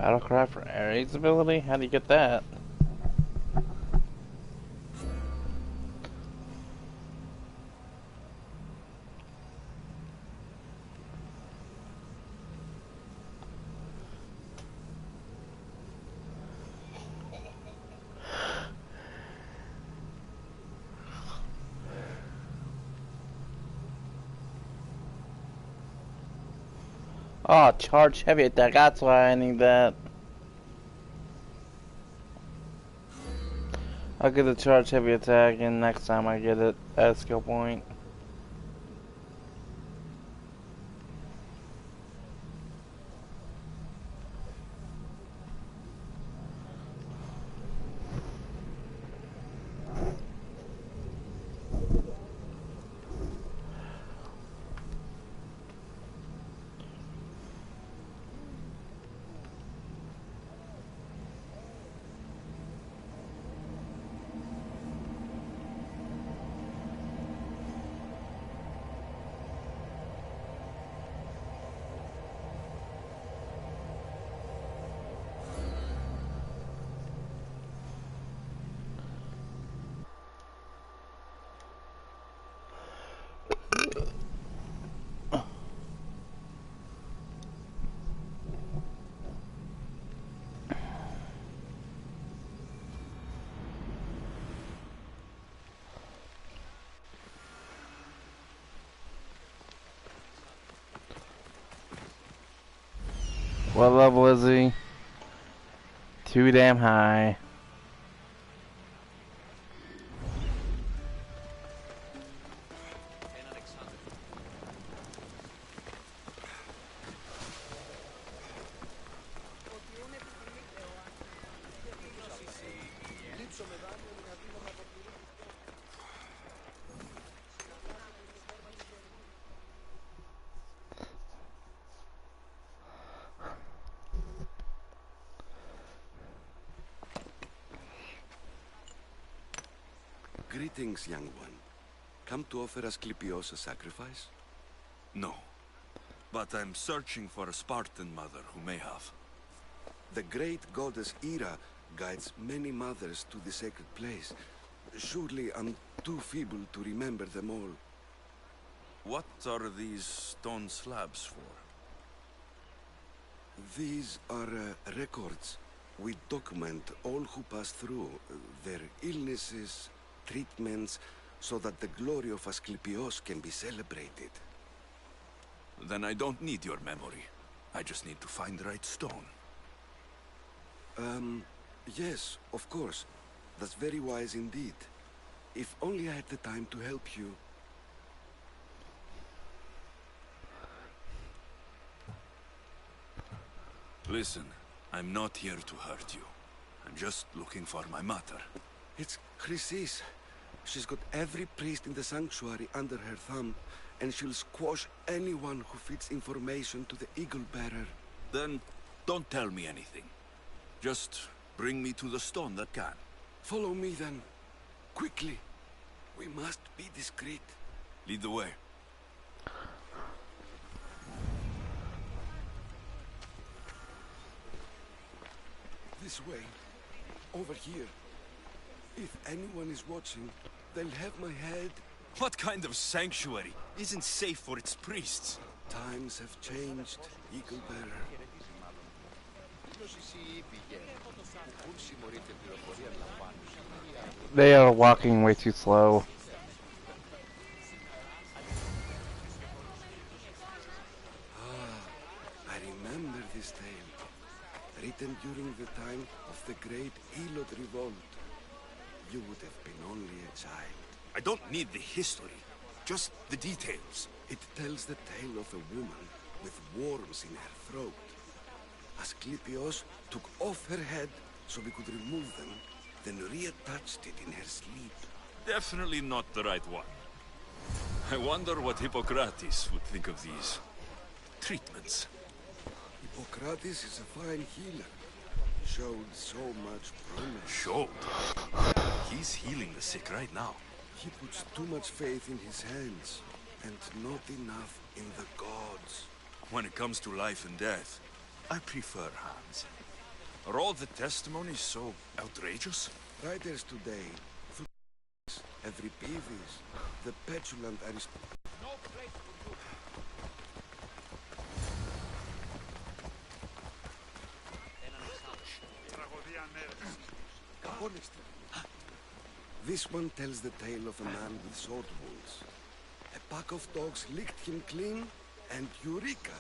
Battlecry for Ares ability? How do you get that? Oh, charge heavy attack. That's why I need that. I'll get the charge heavy attack, and next time I get it at a skill point. What level is he? Too damn high. Greetings, young one. Come to offer Asclepios a sacrifice? No, but I'm searching for a Spartan mother who may have. The great goddess Ira guides many mothers to the sacred place. Surely I'm too feeble to remember them all. What are these stone slabs for? These are records. We document all who pass through, their illnesses, treatments, so that the glory of Asclepios can be celebrated. Then I don't need your memory. I just need to find the right stone. Yes, of course. That's very wise indeed. If only I had the time to help you. Listen, I'm not here to hurt you. I'm just looking for my mother. It's critize. She's got every priest in the sanctuary under her thumb, and she'll squash anyone who feeds information to the Eagle Bearer. Then, don't tell me anything. Just bring me to the stone that can. Follow me then. Quickly. We must be discreet. Lead the way. This way. Over here. If anyone is watching, they'll have my head. What kind of sanctuary isn't safe for its priests? Times have changed, Eagle Bearer. They are walking way too slow. I remember this tale. Written during the time of the great Elot revolt. You would have been only a child. I don't need the history, just the details. It tells the tale of a woman with worms in her throat. Asclepios took off her head so we could remove them, then reattached it in her sleep. Definitely not the right one. I wonder what Hippocrates would think of these treatments. Hippocrates is a fine healer. Showed so much promise. Showed? He's healing the sick right now. He puts too much faith in his hands, and not enough in the gods. When it comes to life and death, I prefer hands. Are all the testimonies so outrageous? Writers today, every peevish, the petulant This one tells the tale of a man with sword wounds. A pack of dogs licked him clean, and Eureka!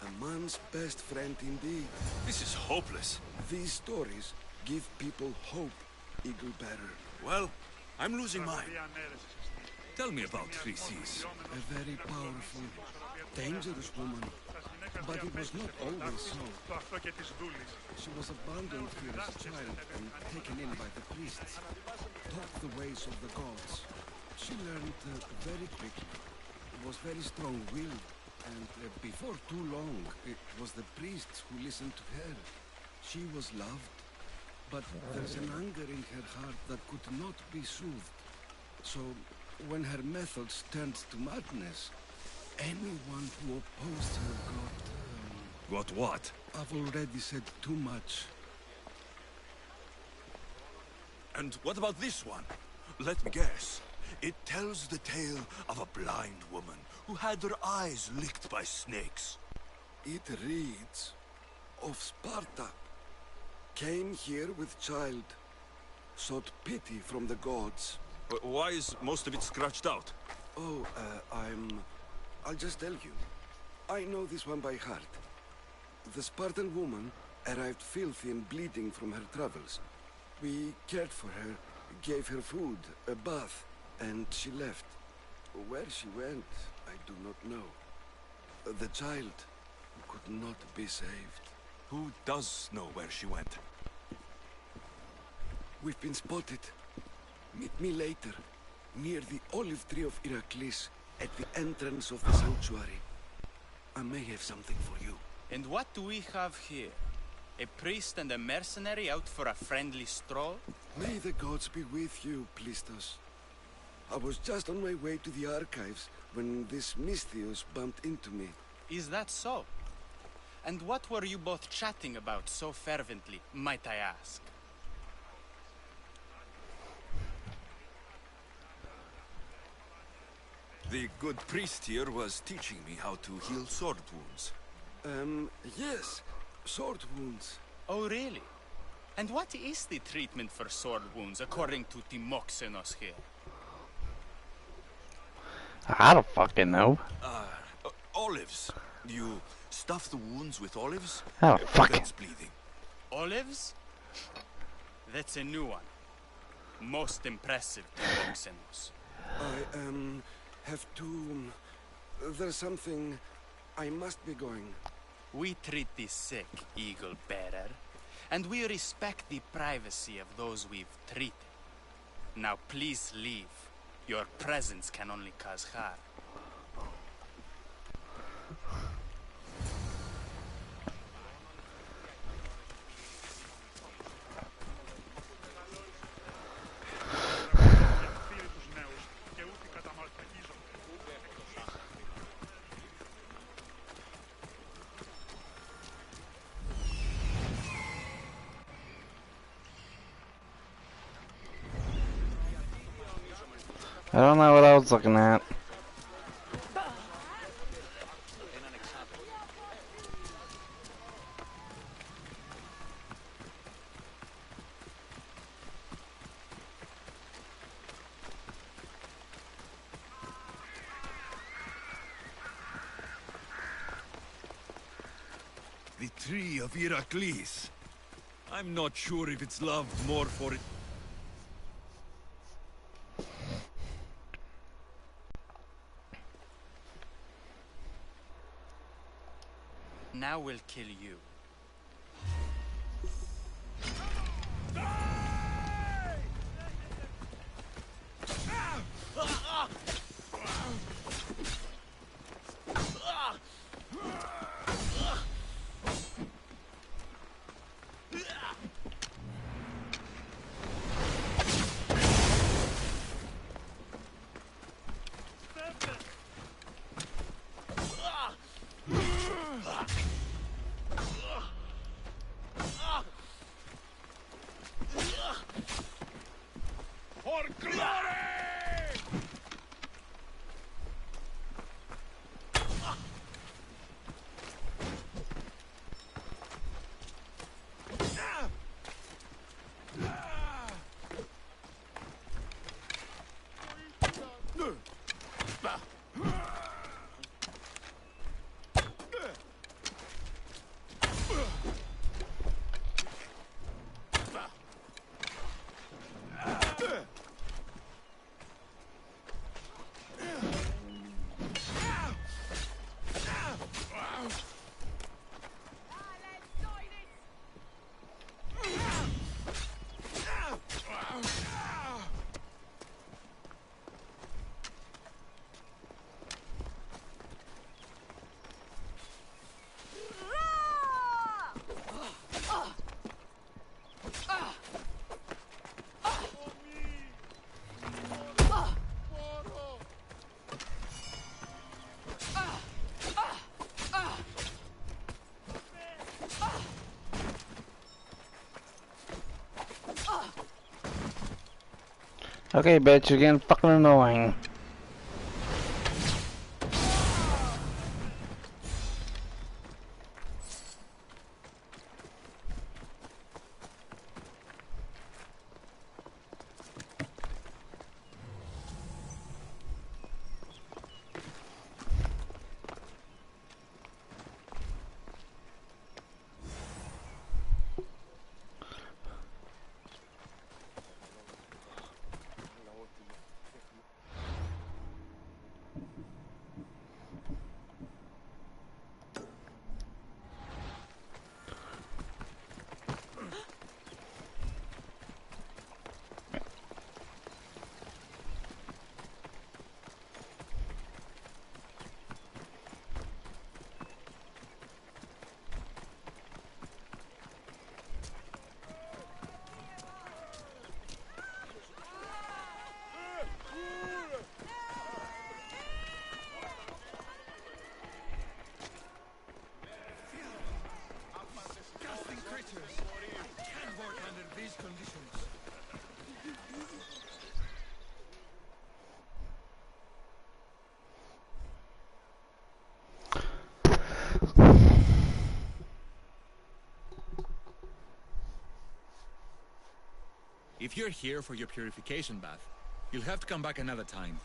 A man's best friend indeed. This is hopeless. These stories give people hope, Eagle Bearer. Well, I'm losing mine. Tell me about critize. A very powerful, dangerous woman. But it was not always so. She was abandoned here as a child and taken in by the priests. Taught the ways of the gods. She learned very quickly. Was very strong-willed. And before too long, it was the priests who listened to her. She was loved. But there's an anger in her heart that could not be soothed. So, when her methods turned to madness, anyone who opposed her got... Got what? I've already said too much. And what about this one? Let me guess. It tells the tale of a blind woman who had her eyes licked by snakes. It reads of Sparta. Came here with child. Sought pity from the gods. Why is most of it scratched out? Oh, I'll just tell you. I know this one by heart. The Spartan woman arrived filthy and bleeding from her travels. We cared for her, gave her food, a bath, and she left. Where she went, I do not know. The child could not be saved. Who does know where she went? We've been spotted. Meet me later, near the olive tree of Heracles, at the entrance of the sanctuary. I may have something for you. And what do we have here? A priest and a mercenary out for a friendly stroll? May the gods be with you, Plistos. I was just on my way to the archives when this Misthios bumped into me. Is that so? And what were you both chatting about so fervently, might I ask? The good priest here was teaching me how to heal sword wounds. Yes. Sword wounds. Oh, really? And what is the treatment for sword wounds, according to Timoxenos here? I don't fucking know. Olives. You stuff the wounds with olives? I don't fucking... Prevents bleeding. Olives? That's a new one. Most impressive, Timoxenos. I, have to... There's something... I must be going. We treat the sick, Eagle Bearer, and we respect the privacy of those we've treated. Now please leave. Your presence can only cause harm. I don't know what I was looking at. The tree of Heracles. I'm not sure if it's loved more for it. Now we'll kill you. Okay, bitch, you're getting fucking annoying. Disgusting creatures. Can't work under these conditions. If you're here for your purification bath, you'll have to come back another time.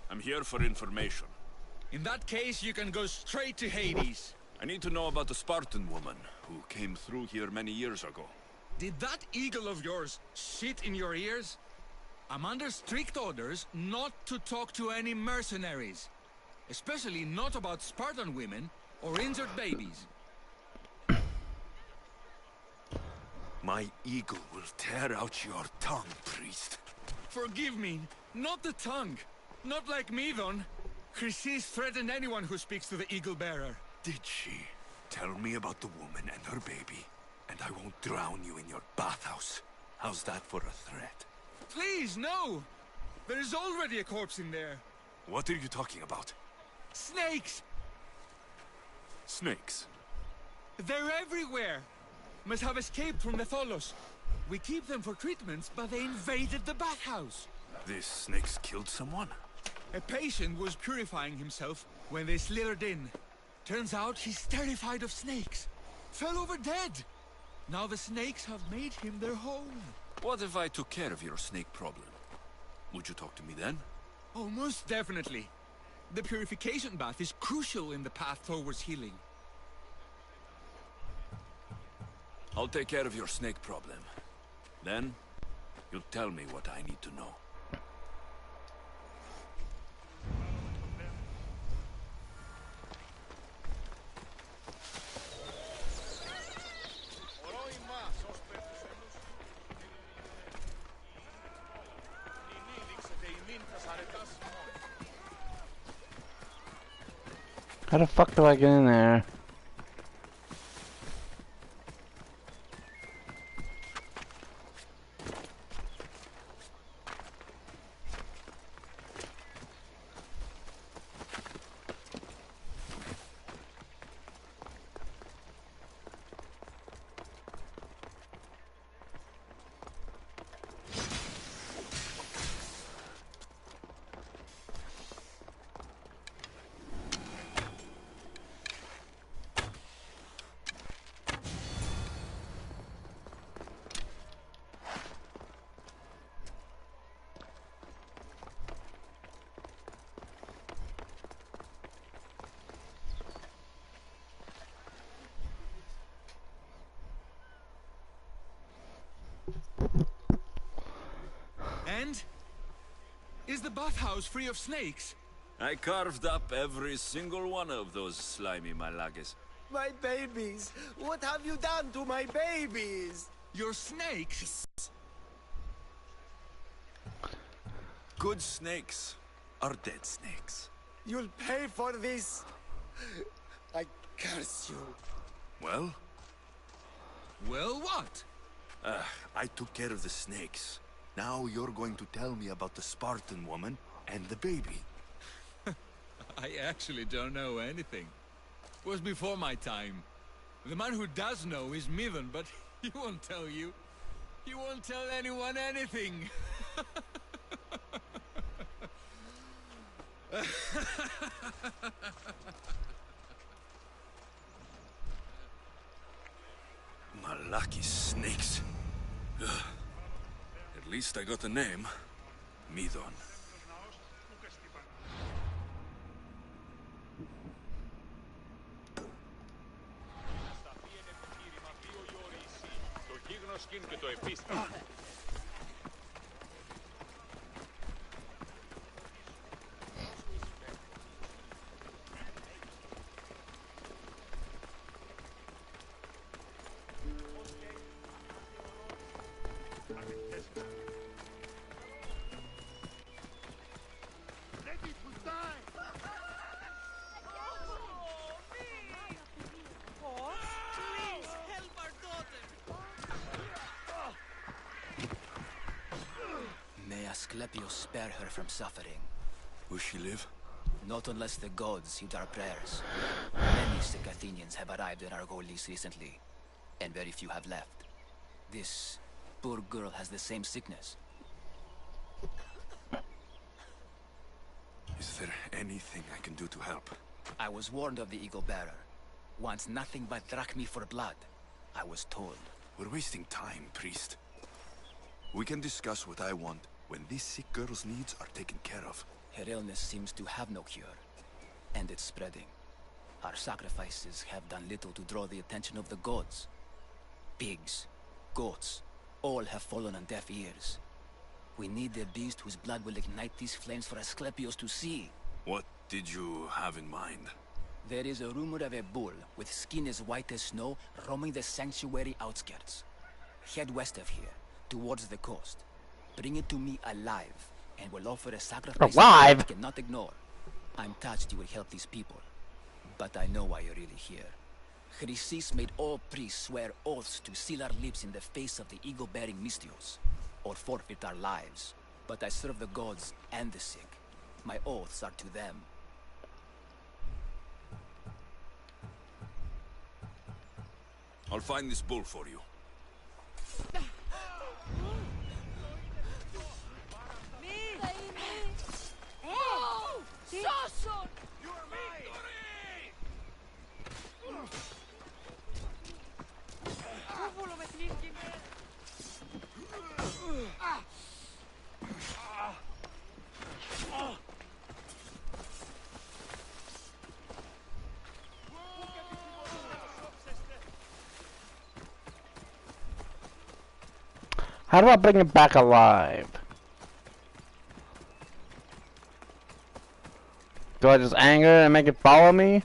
I'm here for information. In that case, you can go straight to Hades. I need to know about the Spartan woman who came through here many years ago. Did that eagle of yours shit in your ears? I'm under strict orders not to talk to any mercenaries. Especially not about Spartan women or injured babies. My eagle will tear out your tongue, priest. Forgive me, not the tongue. Not like Midon. Critize threatened anyone who speaks to the eagle bearer. Did she? Tell me about the woman and her baby, and I won't drown you in your bathhouse. How's that for a threat? Please, no! There is already a corpse in there. What are you talking about? Snakes! Snakes? They're everywhere! Must have escaped from the Tholos. We keep them for treatments, but they invaded the bathhouse. These snakes killed someone? A patient was purifying himself when they slithered in. Turns out he's terrified of snakes. Fell over dead. Now the snakes have made him their home. What if I took care of your snake problem? Would you talk to me then? Oh, most definitely. The purification bath is crucial in the path towards healing. I'll take care of your snake problem. Then, you'll tell me what I need to know. How the fuck do I get in there? And? Is the bathhouse free of snakes? I carved up every single one of those slimy malagas. My babies! What have you done to my babies? Your snakes? Good snakes are dead snakes. You'll pay for this! I curse you. Well, Well, what? I took care of the snakes. Now you're going to tell me about the Spartan woman and the baby. I actually don't know anything. Was before my time. The man who does know is Midon, but he won't tell you. He won't tell anyone anything. Malaki snakes. Ugh. At least I got a name. Midon. May Asclepius spare her from suffering. Will she live? Not unless the gods heed our prayers. Many sick Athenians have arrived in Argolis recently, and very few have left. This poor girl has the same sickness. Is there anything I can do to help? I was warned of the Eagle Bearer. Wants nothing but drachmi for blood. I was told. We're wasting time, priest. We can discuss what I want when this sick girl's needs are taken care of. Her illness seems to have no cure, and it's spreading. Our sacrifices have done little to draw the attention of the gods. Pigs, goats, all have fallen on deaf ears. We need the beast whose blood will ignite these flames for Asclepius to see. What did you have in mind? There is a rumor of a bull with skin as white as snow roaming the sanctuary outskirts. Head west of here, towards the coast. Bring it to me alive, and we'll offer a sacrifice Alive? I cannot ignore. I'm touched you will help these people, but I know why you're really here. Chrysis made all priests swear oaths to seal our lips in the face of the eagle-bearing Mystios, or forfeit our lives. But I serve the gods and the sick. My oaths are to them. I'll find this bull for you. How do I bring it back alive? Do I just anger it and make it follow me?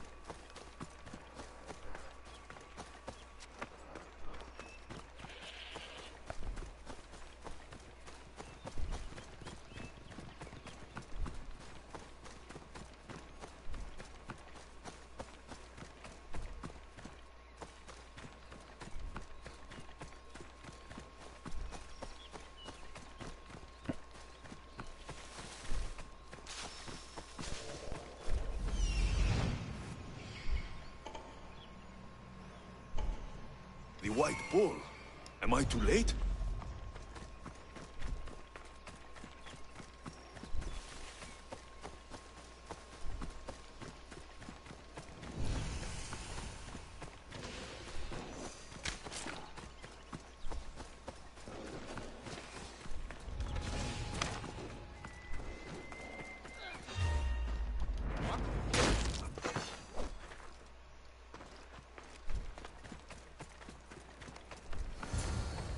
The white bull. Am I too late?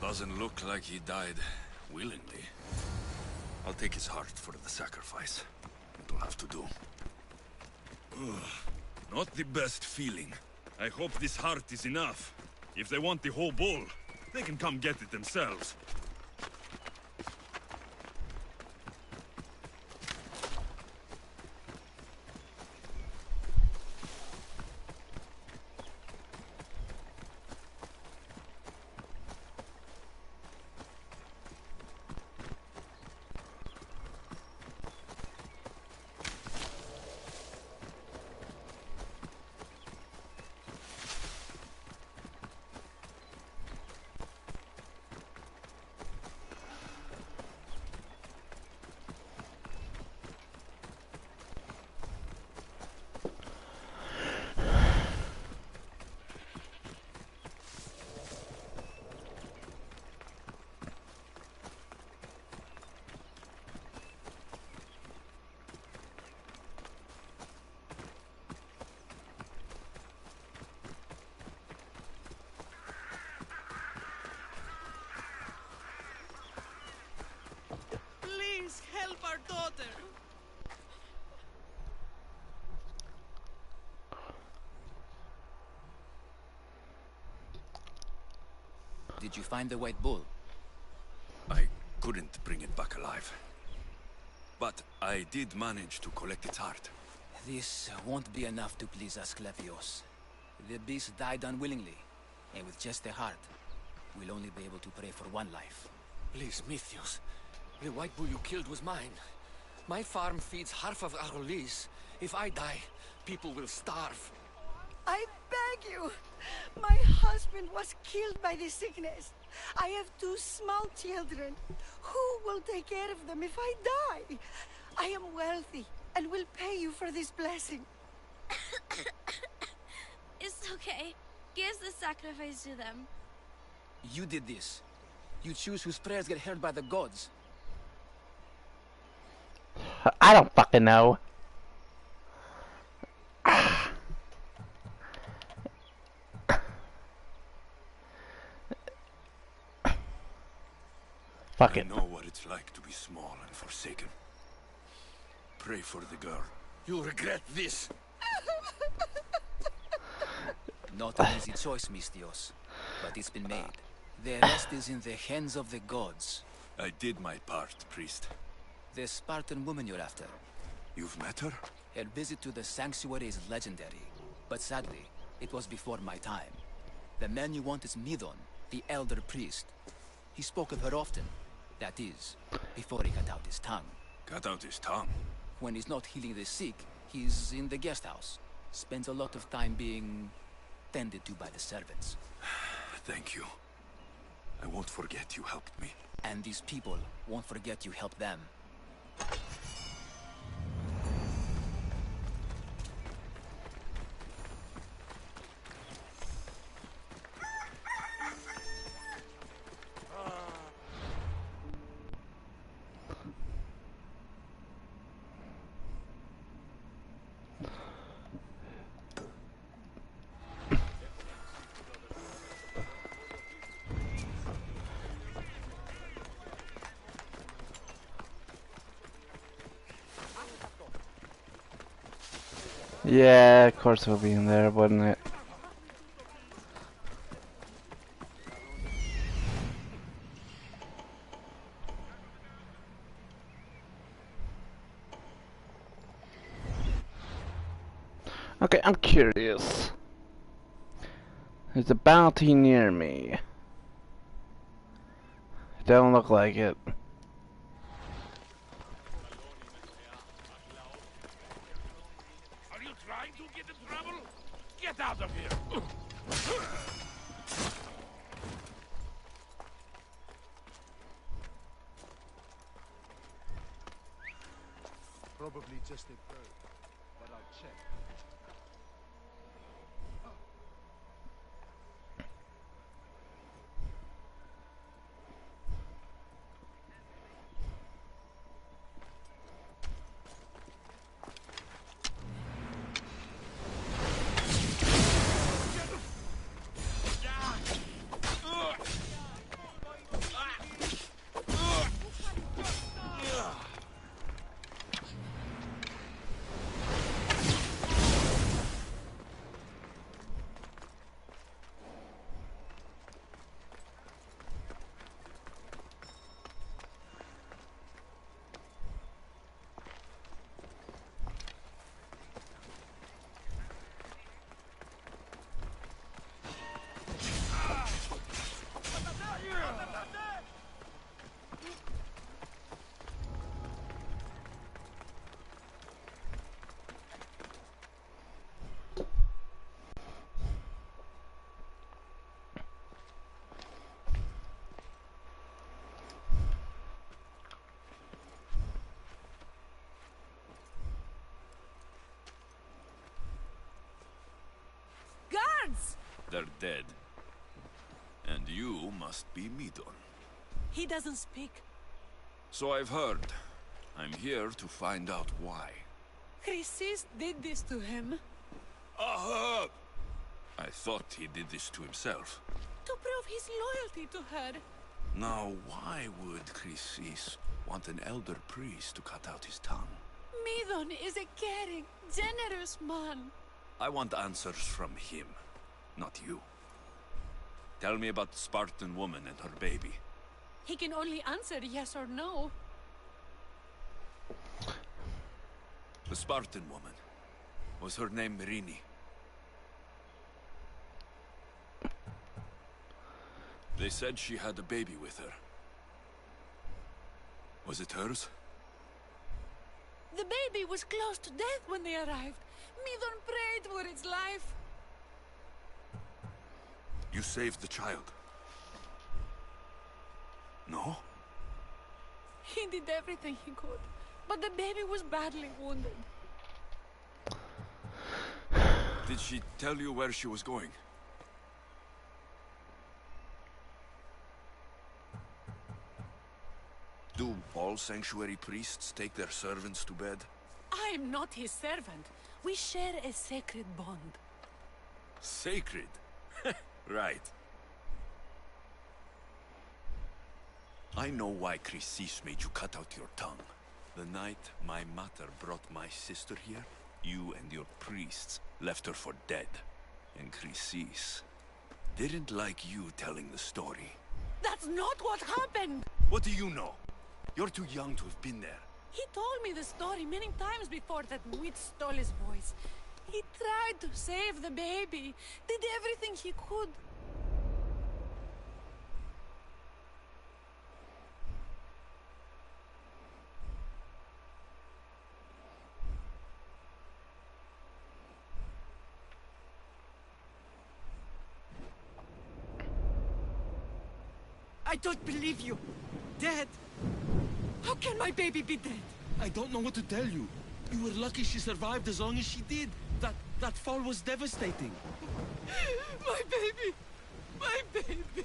Doesn't look like he died willingly. I'll take his heart for the sacrifice. It'll have to do. Ugh, not the best feeling. I hope this heart is enough. If they want the whole bull, they can come get it themselves. help our daughter. Did you find the white bull? I couldn't bring it back alive. But I did manage to collect its heart. This won't be enough to please Asclepios. The beast died unwillingly, and with just a heart, we'll only be able to pray for one life. Please, Mythios. The white bull you killed was mine. My farm feeds half of Arolis. If I die, people will starve. I beg you! My husband was killed by this sickness. I have 2 small children. Who will take care of them if I die? I am wealthy and will pay you for this blessing. It's okay. Give the sacrifice to them. You did this. You choose whose prayers get heard by the gods. I don't fucking know. Fuck it. I know what it's like to be small and forsaken. Pray for the girl. You'll regret this. Not an easy choice, Mystios, but it's been made. The rest is in the hands of the gods. I did my part, priest. The Spartan woman you're after. You've met her? Her visit to the sanctuary is legendary, but sadly, it was before my time. The man you want is Midon, the elder priest. He spoke of her often. That is, before he cut out his tongue. Cut out his tongue? When he's not healing the sick, he's in the guest house. Spends a lot of time being tended to by the servants. Thank you. I won't forget you helped me. And these people won't forget you helped them. Yeah, of course it'll be in there, wouldn't it? Okay, I'm curious. There's a bounty near me. Don't look like it. Are you trying to get in trouble? Get out of here! Probably just a bird, but I'll check. They're dead. And you must be Midon. He doesn't speak. So I've heard. I'm here to find out why. Chrysis did this to him. Ahab! I thought he did this to himself. To prove his loyalty to her. Now, why would Chrysis want an elder priest to cut out his tongue? Midon is a caring, generous man. I want answers from him, not you. Tell me about the Spartan woman and her baby. He can only answer yes or no. The Spartan woman. Was her name Merini? They said she had a baby with her. Was it hers? The baby was close to death when they arrived. Midon prayed for its life. You saved the child. No? He did everything he could, but the baby was badly wounded. Did she tell you where she was going? Do all sanctuary priests take their servants to bed? I'm not his servant. We share a sacred bond. Sacred? Right. I know why Chrysis made you cut out your tongue. The night my mother brought my sister here, you and your priests left her for dead. And Chrysis didn't like you telling the story. That's not what happened! What do you know? You're too young to have been there. He told me the story many times before that witch stole his voice. He tried to save the baby, did everything he could. I don't believe you. Dead. How can my baby be dead? I don't know what to tell you. You were lucky she survived as long as she did. That fall was devastating. My baby! My baby!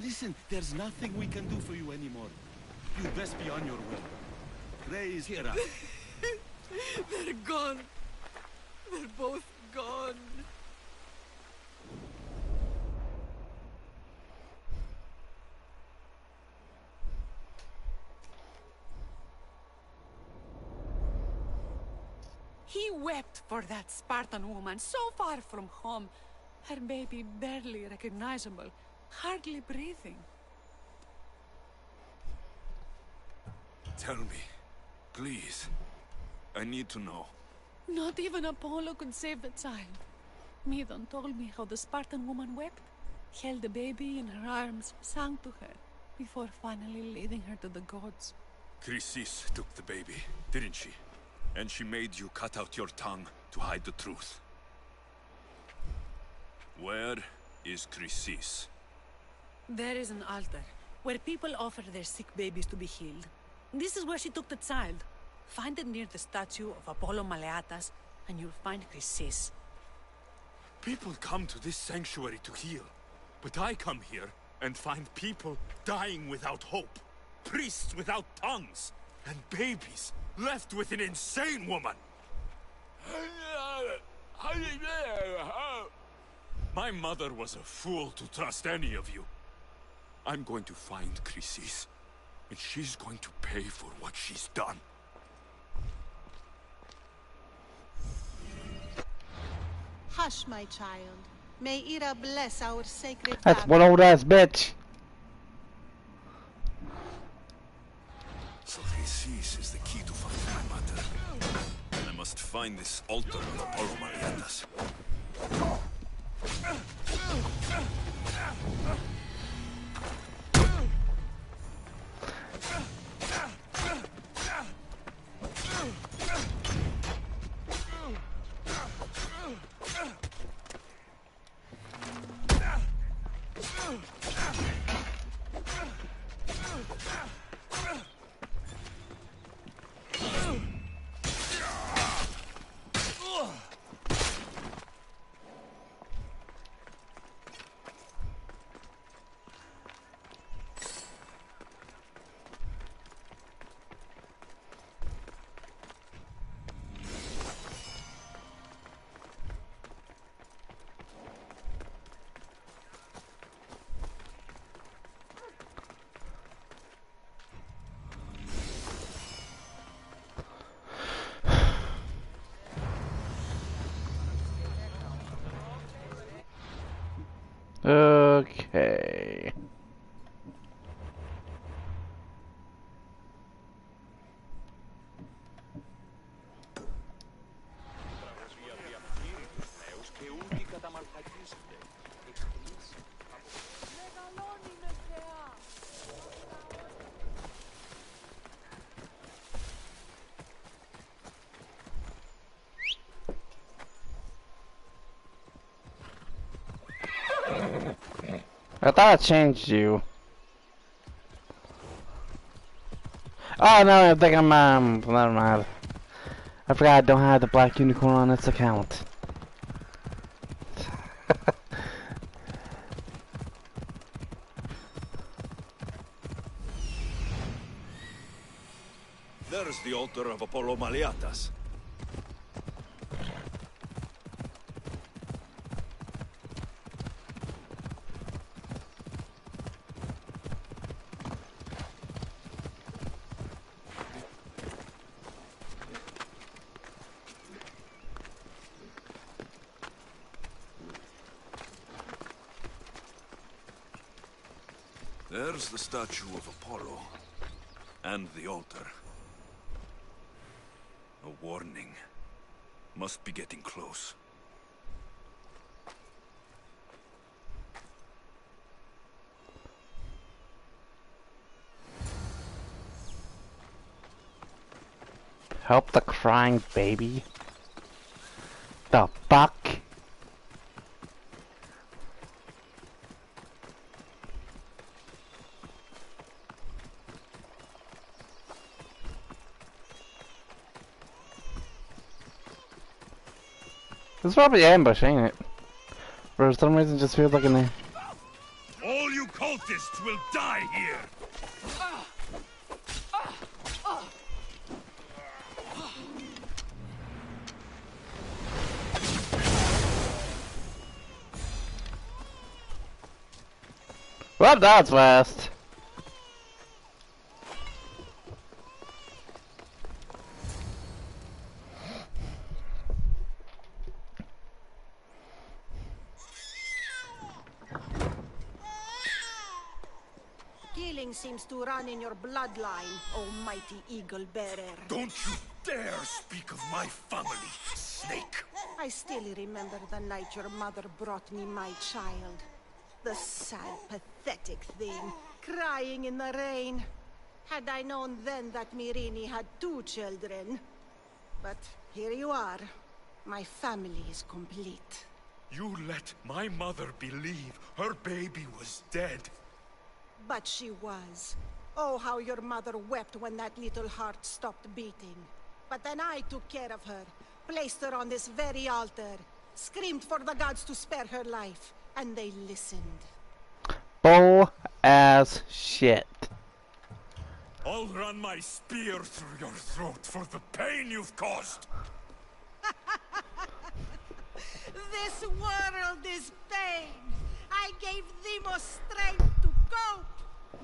Listen, there's nothing we can do for you anymore. You'd best be on your way. Raise here up. They're gone. They're both gone. He wept for that Spartan woman so far from home. Her baby barely recognizable, hardly breathing. Tell me, please. I need to know. Not even Apollo could save the child. Midon told me how the Spartan woman wept, held the baby in her arms, sang to her, before finally leading her to the gods. Chrysis took the baby, didn't she? And she made you cut out your tongue to hide the truth. Where is Chrysis? There is an altar, where people offer their sick babies to be healed. This is where she took the child. Find it near the statue of Apollo Maleatas, and you'll find Chrysis. People come to this sanctuary to heal. But I come here and find people dying without hope. Priests without tongues. And babies left with an insane woman. My mother was a fool to trust any of you. I'm going to find Chrysis, and she's going to pay for what she's done. Hush, my child. May Ira bless our sacred That's family. one old ass bitch. So Chrysis is the key to finding my mother. And I must find this altar of Apollo Marianas. Okay. I thought I changed you. Oh no, I think I'm never mind. I forgot I don't have the black unicorn on its account. There's the altar of Apollo Maliatas. There's the statue of Apollo. And the altar. A warning. Must be getting close. Help the crying baby. The fuck? It's probably ambush, ain't it? For some reason, it just feels like an. All you cultists will die here. Well, that's fast. Killing seems to run in your bloodline, almighty eagle bearer. Don't you dare speak of my family, snake. I still remember the night your mother brought me my child. The sad, pathetic thing, crying in the rain. Had I known then that Mirini had 2 children. But here you are. My family is complete. You let my mother believe her baby was dead. But she was. Oh, how your mother wept when that little heart stopped beating. But then I took care of her, placed her on this very altar, screamed for the gods to spare her life, and they listened. Bull ass shit. I'll run my spear through your throat for the pain you've caused. This world is pain. I gave Demos strength to cope.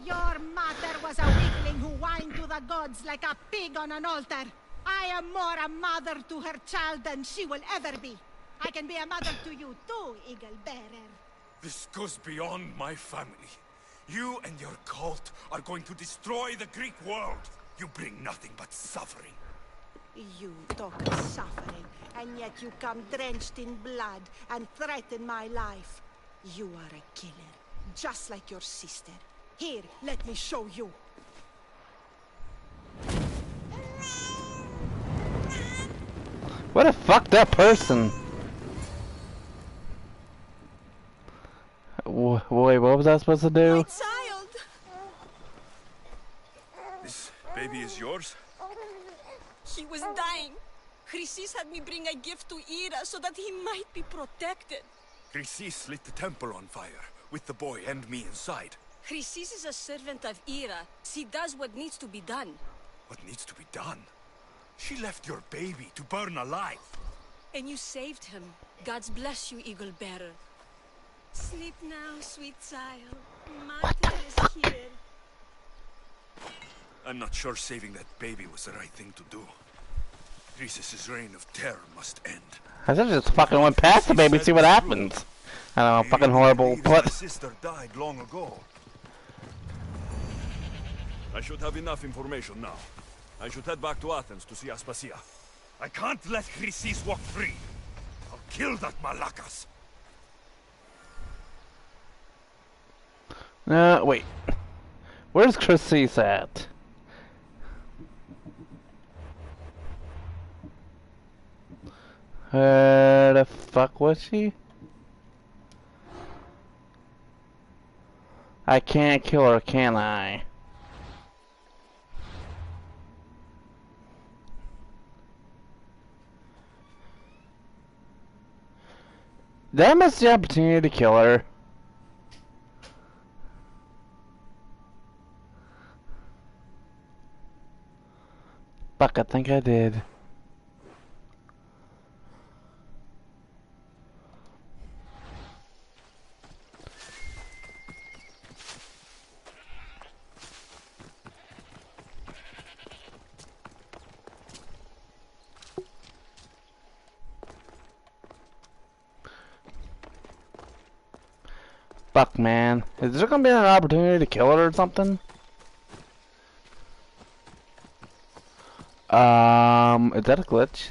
Your mother was a weakling who whined to the gods like a pig on an altar. I am more a mother to her child than she will ever be. I can be a mother to you too, Eagle Bearer. This goes beyond my family. You and your cult are going to destroy the Greek world. You bring nothing but suffering. You talk of suffering, and yet you come drenched in blood and threaten my life. You are a killer, just like your sister. Here, let me show you. What a fucked up person. Wait, what was I supposed to do? My child! This baby is yours? He was dying. Chrysis had me bring a gift to Ira so that he might be protected. Chrysis lit the temple on fire, with the boy and me inside. Chrysis is a servant of Ira. She does what needs to be done. What needs to be done? She left your baby to burn alive. And you saved him. God's bless you, Eagle Bearer. Sleep now, sweet child. Mother is here. I'm not sure saving that baby was the right thing to do. Chrysis' reign of terror must end. I should just fucking went past the baby and see what happens. I know, He fucking really horrible, believes my but sister died long ago. I should have enough information now. I should head back to Athens to see Aspasia. I can't let Chrysis walk free. I'll kill that Malakas. wait. Where's Chrysis at? Where the fuck was she? I can't kill her, can I? Did I miss the opportunity to kill her? Fuck, I think I did. Fuck, man. Is there gonna be an opportunity to kill her or something? Is that a glitch?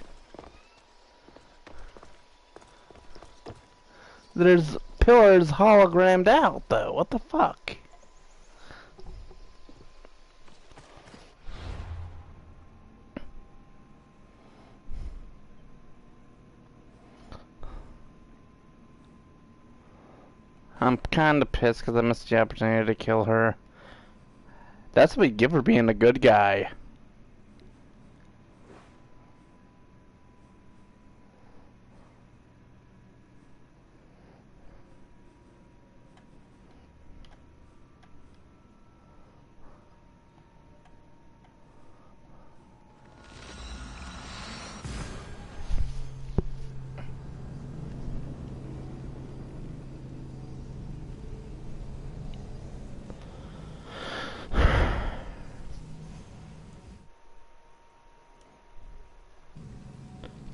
There's pillars hologrammed out, though. What the fuck? I'm kinda pissed because I missed the opportunity to kill her. That's what we give her being a good guy.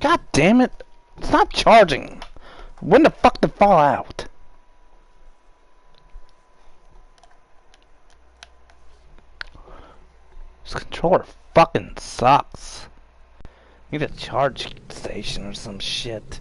God damn it! It's not charging! When the fuck did it fall out? This controller fucking sucks. Need a charge station or some shit.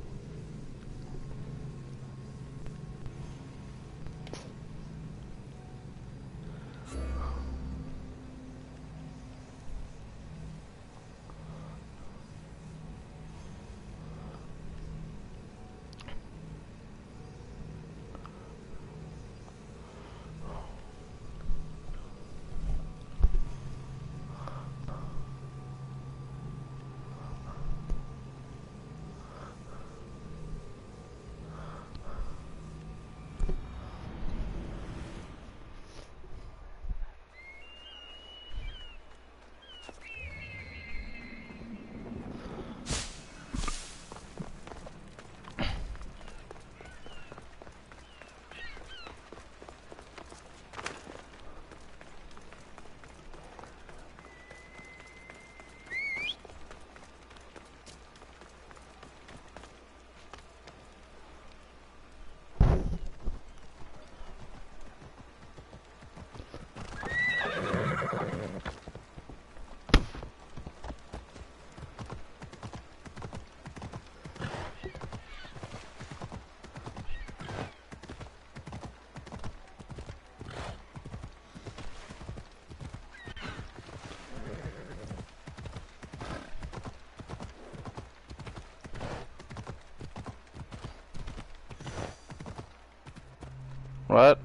What?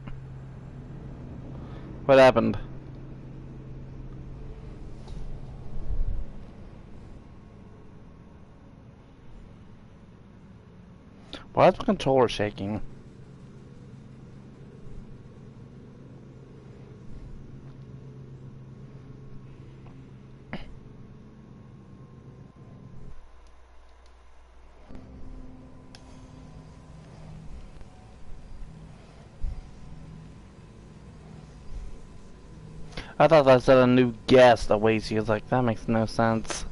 What happened? Why is my controller shaking? I thought that said a new guest awaits you. I was like, that makes no sense.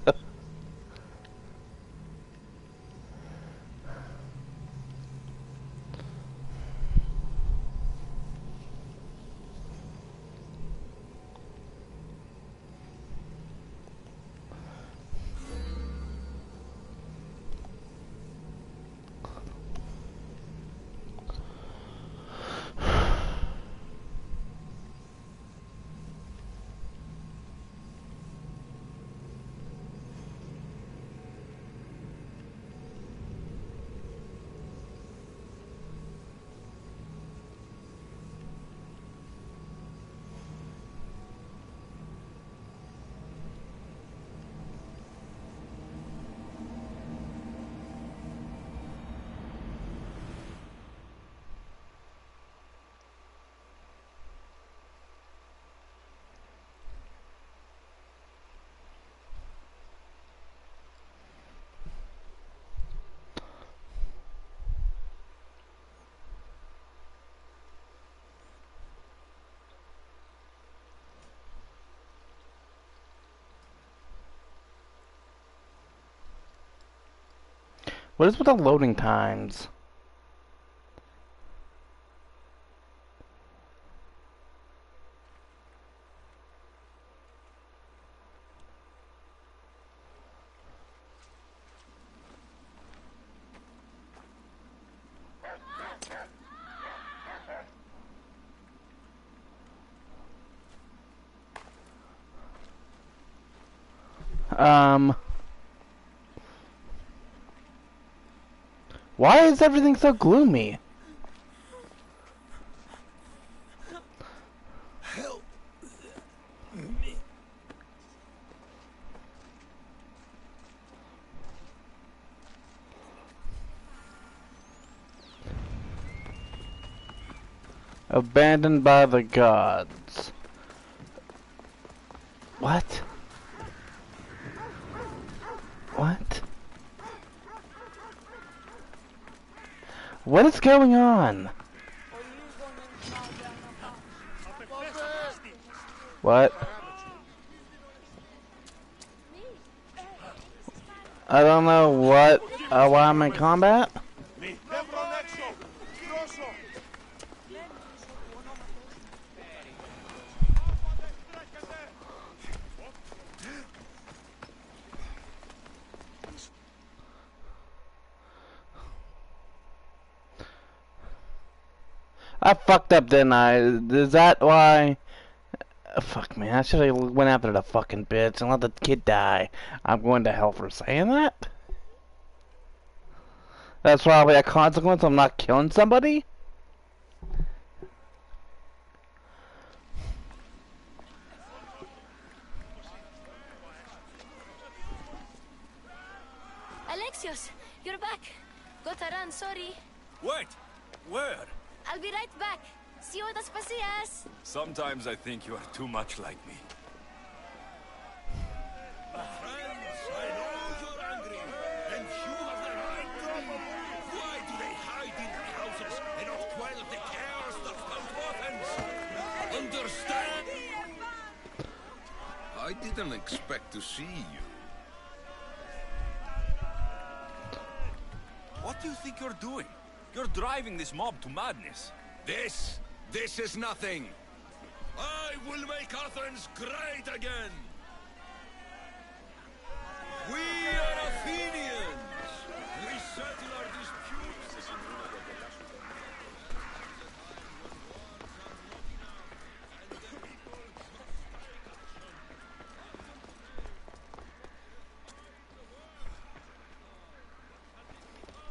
What is with the loading times? Why is everything so gloomy? Help me. Abandoned by the gods. What? What? What is going on? What? I don't know what. Why I'm in combat? I fucked up, didn't I? Is that why? Fuck, man. I should have went after the fucking bitch and let the kid die. I'm going to hell for saying that? That's probably a consequence of not killing somebody? Alexios, you're back. Gotta run, sorry. Wait! Where? I'll be right back. See you at the Spasias. Sometimes I think you are too much like me. Friends, I know you're angry, and you have the right to be. Why do they hide in their houses and not quell the chaos that found orphans? Understand? I didn't expect to see you. What do you think you're doing? You're driving this mob to madness. This is nothing. I will make Athens great again. We are Athenians. We settle our disputes.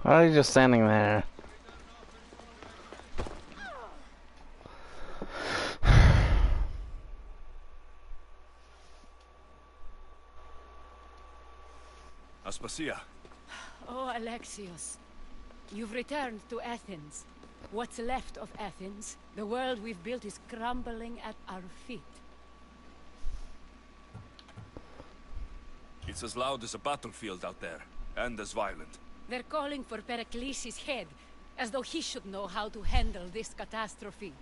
Why are you just standing there? Aspasia. Oh, Alexios. You've returned to Athens. What's left of Athens, the world we've built is crumbling at our feet. It's as loud as a battlefield out there, and as violent. They're calling for Pericles' head, as though he should know how to handle this catastrophe.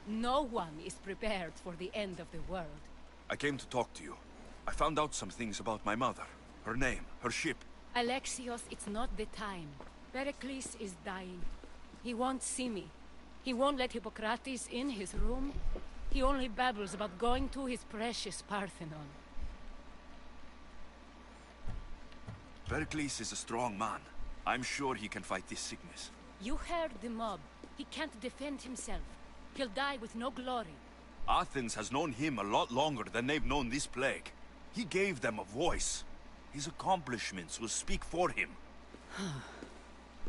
No one is prepared for the end of the world. I came to talk to you. I found out some things about my mother. Her name, her ship. Alexios, it's not the time. Pericles is dying. He won't see me. He won't let Hippocrates in his room. He only babbles about going to his precious Parthenon. Pericles is a strong man. I'm sure he can fight this sickness. You heard the mob. He can't defend himself. He'll die with no glory. Athens has known him a lot longer than they've known this plague. He gave them a voice. His accomplishments will speak for him.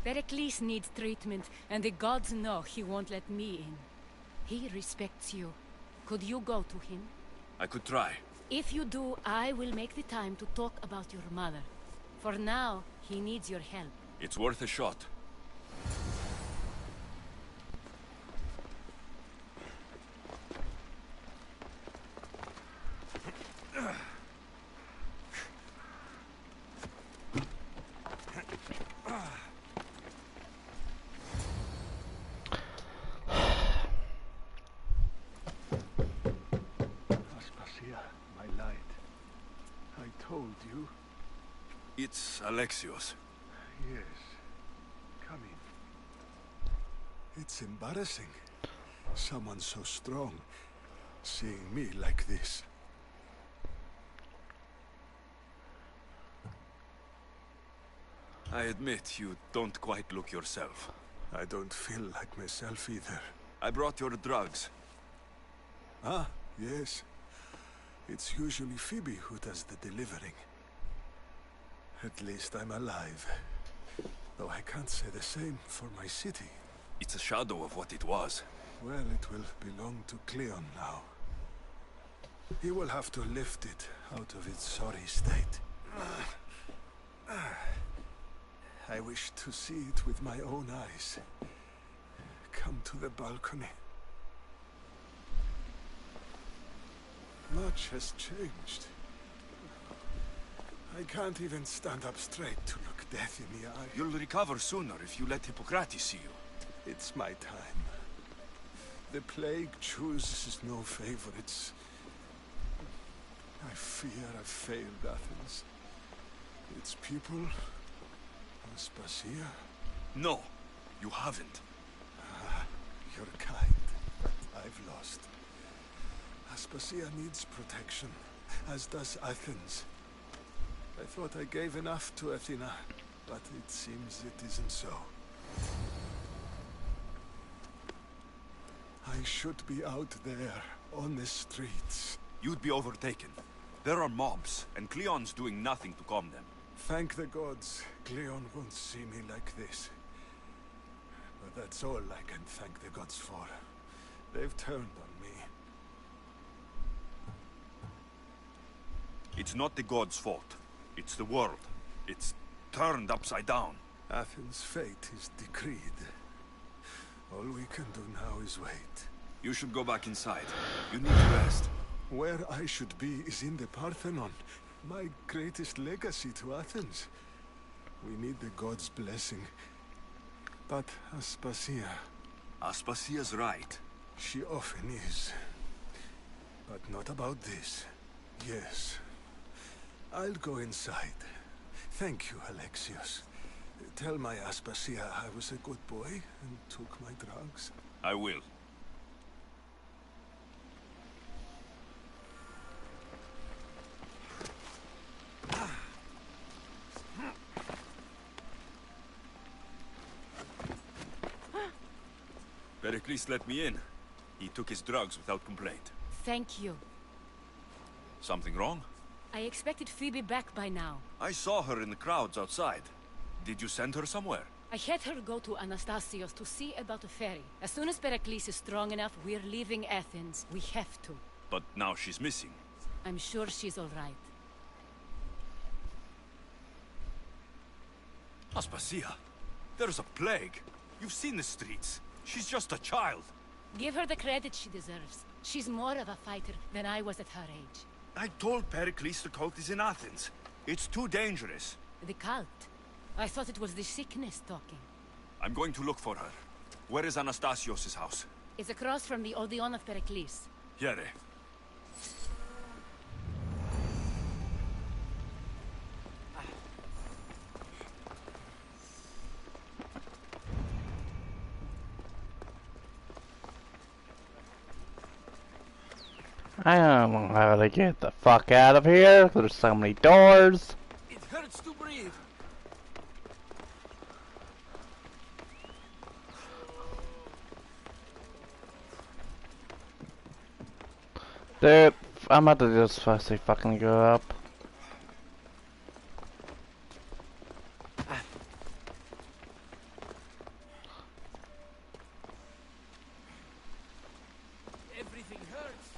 Pericles needs treatment, and the gods know he won't let me in. He respects you. Could you go to him? I could try. If you do, I will make the time to talk about your mother. For now, he needs your help. It's worth a shot. Aspasia, my light. I told you. It's Alexios. Yes, It's embarrassing. Someone so strong, seeing me like this. I admit you don't quite look yourself. I don't feel like myself either. I brought your drugs. Ah, yes. It's usually Phoebe who does the delivering. At least I'm alive. Though I can't say the same for my city. It's a shadow of what it was. Well, it will belong to Cleon now. He will have to lift it out of its sorry state. I wish to see it with my own eyes. Come to the balcony. Much has changed. I can't even stand up straight to look death in the eye. You'll recover sooner if you let Hippocrates see you. It's my time. The plague chooses no favorites. I fear I've failed Athens. Its people, Aspasia. No, you haven't. You're kind, but I've lost. Aspasia needs protection, as does Athens. I thought I gave enough to Athena, but it seems it isn't so. I should be out there, on the streets. You'd be overtaken. There are mobs, and Cleon's doing nothing to calm them. Thank the gods, Cleon won't see me like this. But that's all I can thank the gods for. They've turned on me. It's not the gods' fault. It's the world. It's turned upside down. Athens' fate is decreed. All we can do now is wait. You should go back inside. You need to rest. Where I should be is in the Parthenon. My greatest legacy to Athens. We need the gods' blessing. But Aspasia... Aspasia's right. She often is. But not about this. Yes. I'll go inside. Thank you, Alexios. Tell my Aspasia I was a good boy and took my drugs. I will. Pericles let me in. He took his drugs without complaint. Thank you. Something wrong? I expected Phoebe back by now. I saw her in the crowds outside. Did you send her somewhere? I had her go to Anastasios to see about a ferry. As soon as Pericles is strong enough, we're leaving Athens. We have to. But now she's missing. I'm sure she's all right. Aspasia, there's a plague. You've seen the streets. She's just a child. Give her the credit she deserves. She's more of a fighter than I was at her age. I told Pericles the cult is in Athens. It's too dangerous. The cult? I thought it was the sickness talking. I'm going to look for her. Where is Anastasios' house? It's across from the Odeon of Pericles. Here. I don't know how to get the fuck out of here. There's so many doors. It hurts to breathe. Dude, I'm about to just fucking go up. Everything hurts.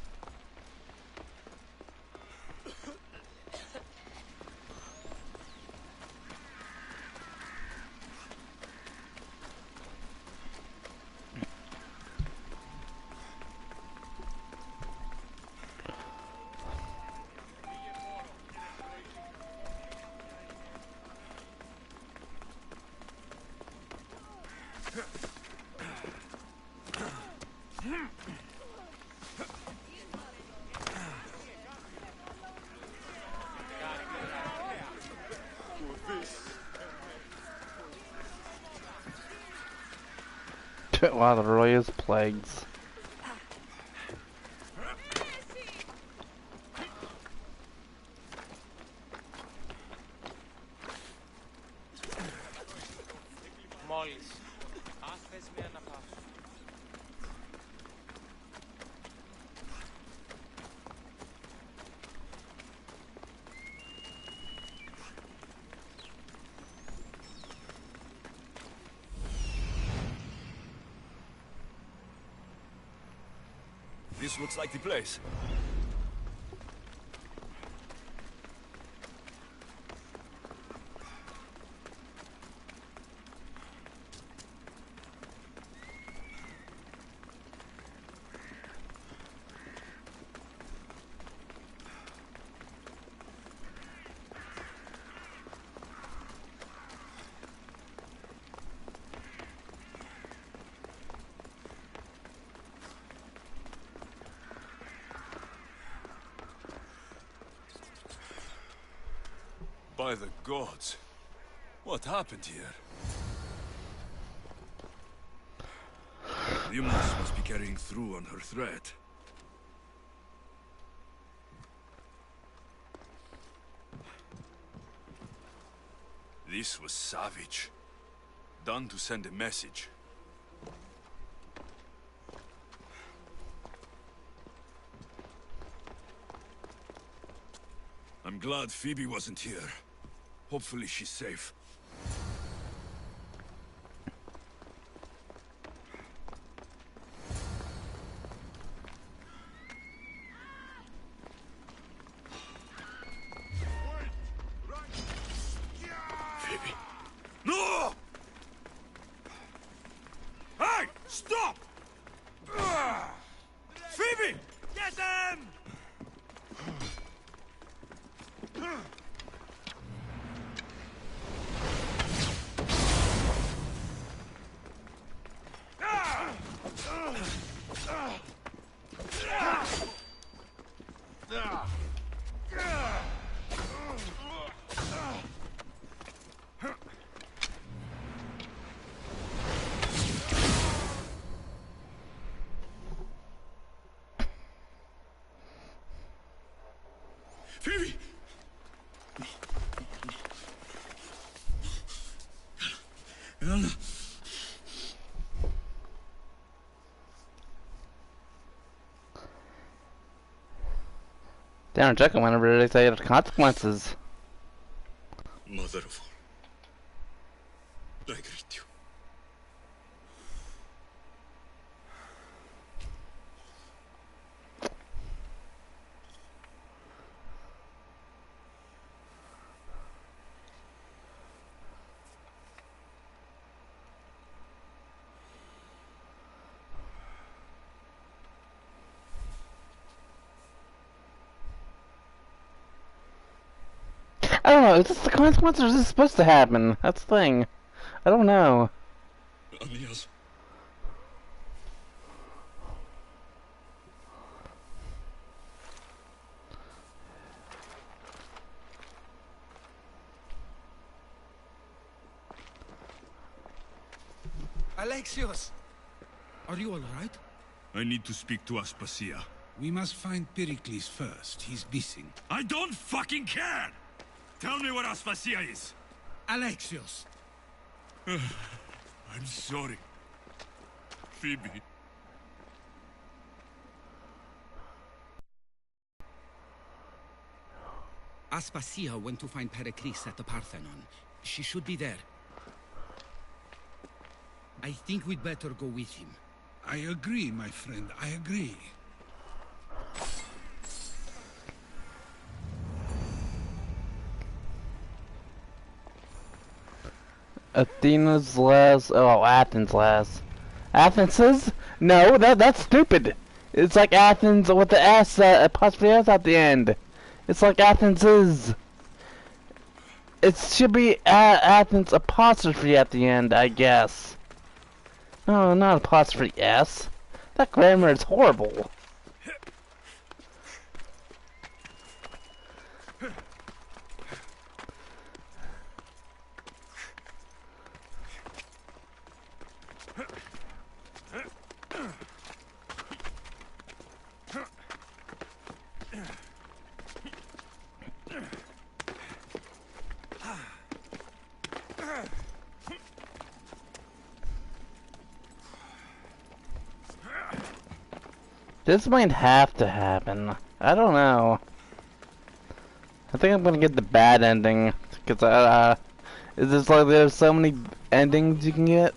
Wow, there really is plagues. Μόλις. Άφες με να πάω. This looks like the place. By the gods, what happened here? Limnos must be carrying through on her threat. This was savage. Done to send a message. I'm glad Phoebe wasn't here. Hopefully she's safe. Phoebe. No! Hey! Stop! Phoebe! Get him! Phoebe! Anna. Damn, Jacob, whenever they say there's consequences. Mother of all, I greet you. I don't know, is this the consequence or is this supposed to happen? That's the thing. I don't know. Anias. Alexios! Are you all right? I need to speak to Aspasia. We must find Pericles first. He's missing. I don't fucking care! Tell me where Aspasia is! Alexios! I'm sorry. Phoebe. Aspasia went to find Pericles at the Parthenon. She should be there. I think we'd better go with him. I agree, my friend. I agree. Athena's last. Oh, Athens last. Athens's? No, that's stupid. It's like Athens with the S apostrophe S at the end. It's like Athens's. It should be Athens apostrophe at the end, I guess. No, not apostrophe S. That grammar is horrible. This might have to happen. I don't know. I think I'm gonna get the bad ending because is this like there's so many endings you can get?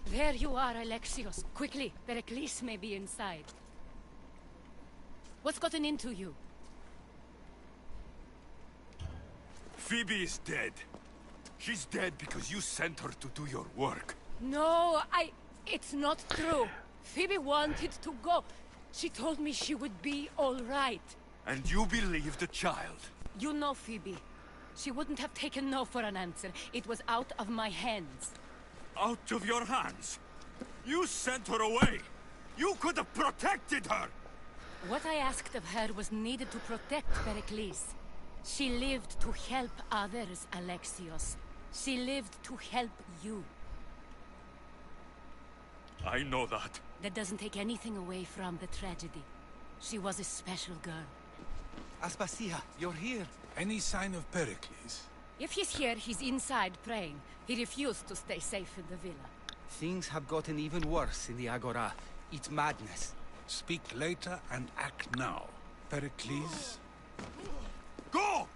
There you are, Alexios. Quickly, Pericles may be inside. What's gotten into you? Phoebe is dead. She's dead because you sent her to do your work. No, it's not true. Phoebe wanted to go. She told me she would be all right. And you believe the child? You know Phoebe. She wouldn't have taken no for an answer. It was out of my hands. Out of your hands? You sent her away! You could have protected her! What I asked of her was needed to protect Pericles. She lived to help others, Alexios. She lived to help you. I know that. That doesn't take anything away from the tragedy. She was a special girl. Aspasia, you're here. Any sign of Pericles? If he's here, he's inside praying. He refused to stay safe in the villa. Things have gotten even worse in the Agora. It's madness. Speak later and act now. Pericles? Go!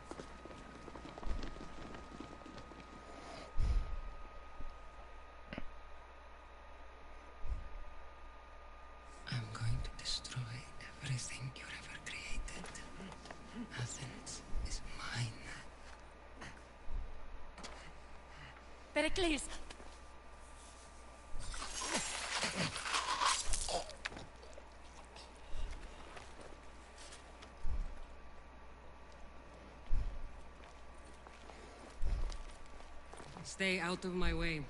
I'm going to destroy everything you ever created. Athens is mine. Pericles! Stay out of my way.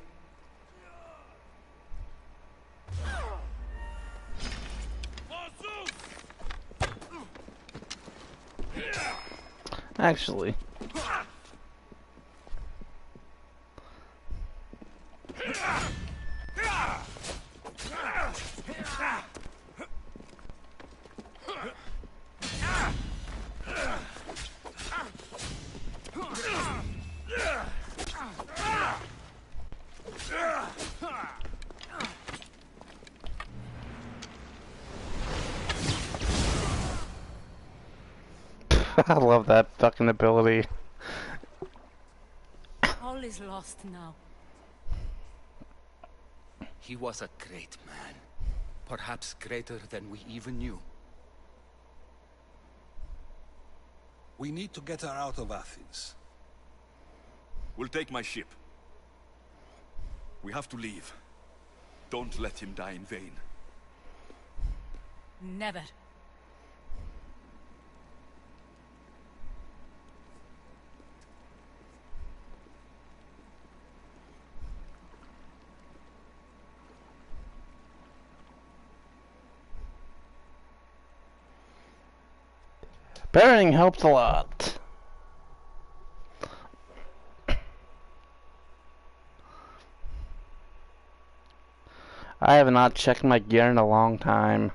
Actually. I love that fucking ability. All is lost now. He was a great man. Perhaps greater than we even knew. We need to get her out of Athens. We'll take my ship. We have to leave. Don't let him die in vain. Never. Burying helps a lot. I have not checked my gear in a long time.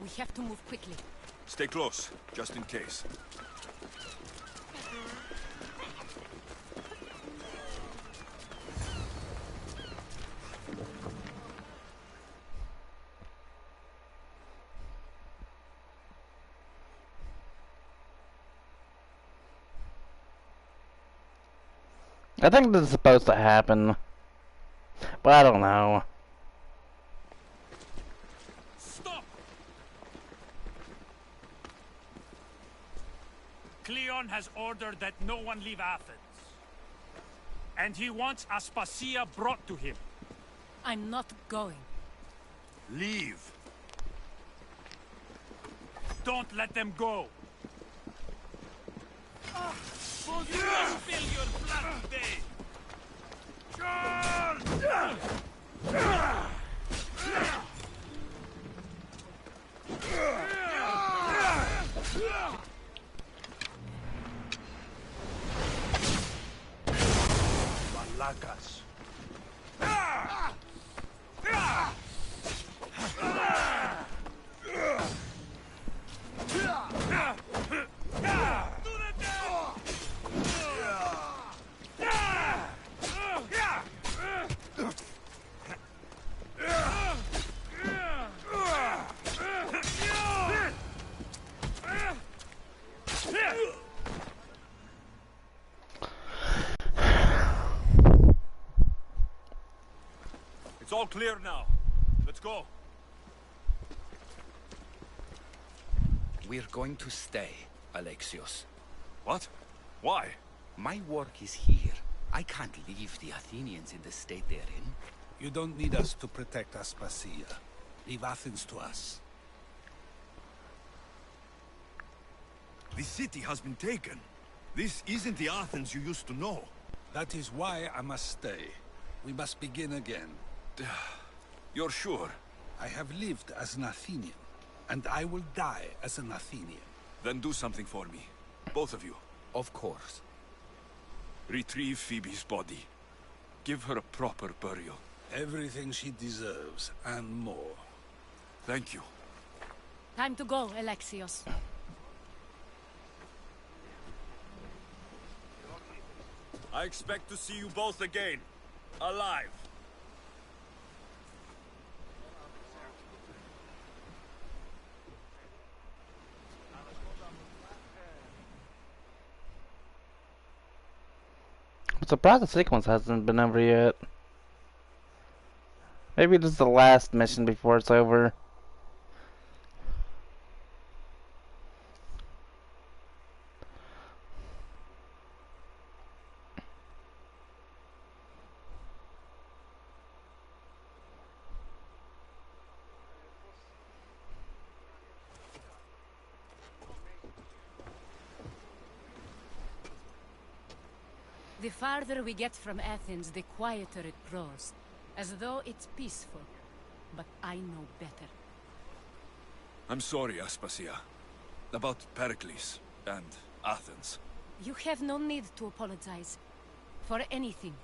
We have to move quickly. Stay close, just in case. I think this is supposed to happen, but I don't know. Cleon has ordered that no one leave Athens. And he wants Aspasia brought to him. I'm not going. Leave. Don't let them go. Will you spill your blood today? Malacas. It's all clear now. Let's go. We're going to stay, Alexios. What? Why? My work is here. I can't leave the Athenians in the state they're in. You don't need us to protect Aspasia. Leave Athens to us. The city has been taken. This isn't the Athens you used to know. That is why I must stay. We must begin again. You're sure? I have lived as an Athenian, and I will die as an Athenian. Then do something for me. Both of you. Of course. Retrieve Phoebe's body. Give her a proper burial. Everything she deserves, and more. Thank you. Time to go, Alexios. I expect to see you both again. Alive. I'm surprised the sequence hasn't been over yet. Maybe this is the last mission before it's over. The farther we get from Athens, the quieter it grows. As though it's peaceful. But I know better. I'm sorry, Aspasia. About Pericles and Athens. You have no need to apologize. For anything.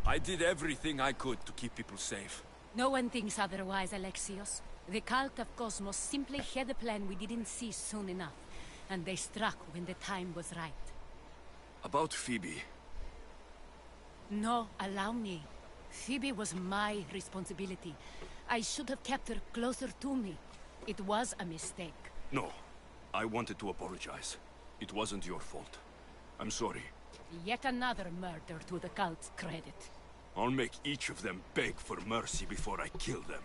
I did everything I could to keep people safe. No one thinks otherwise, Alexios. The cult of Cosmos simply had a plan we didn't see soon enough. And they struck when the time was right. About Phoebe. No, allow me. Phoebe was my responsibility. I should have kept her closer to me. It was a mistake. No. I wanted to apologize. It wasn't your fault. I'm sorry. Yet another murder to the cult's credit. I'll make each of them beg for mercy before I kill them.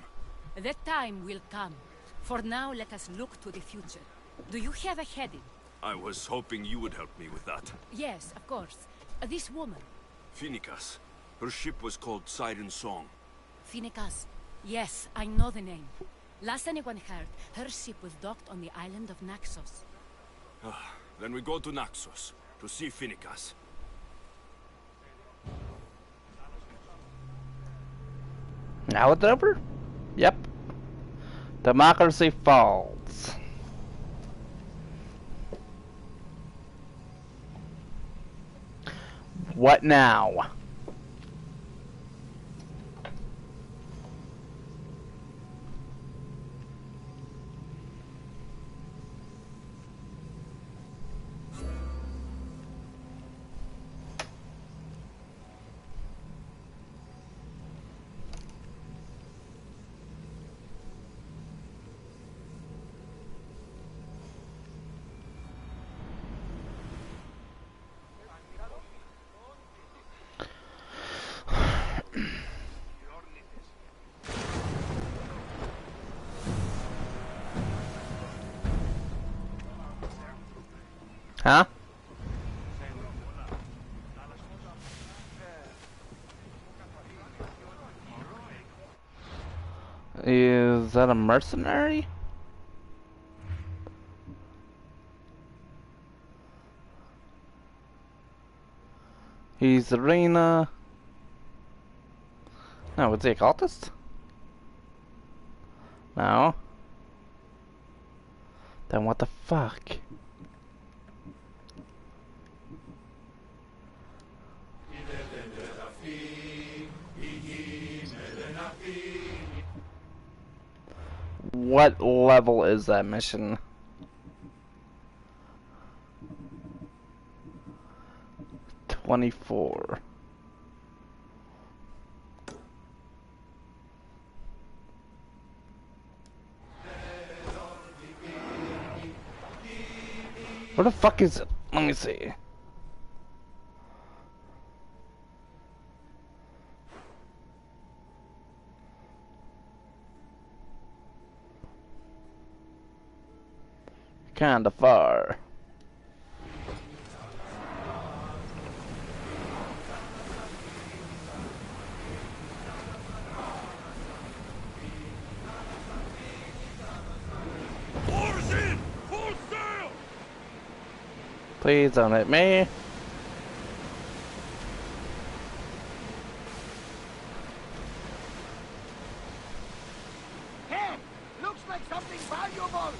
That time will come. For now, let us look to the future. Do you have a heading? I was hoping you would help me with that. Yes, of course. This woman. Phoenicas. Her ship was called Siren Song. Phoenicas. Yes, I know the name. Last anyone heard, her ship was docked on the island of Naxos. Then we go to Naxos, to see Phoenicas. Now it's over? Yep. Democracy falls. What now? Huh? Is that a mercenary? He's Arena. No, it's the occultist? No. Then what the fuck? What level is that mission? $24. Where the fuck is it? Let me see. Kinda far. Oars in! Full sail! Please don't hit me. Hey! Looks like something valuable!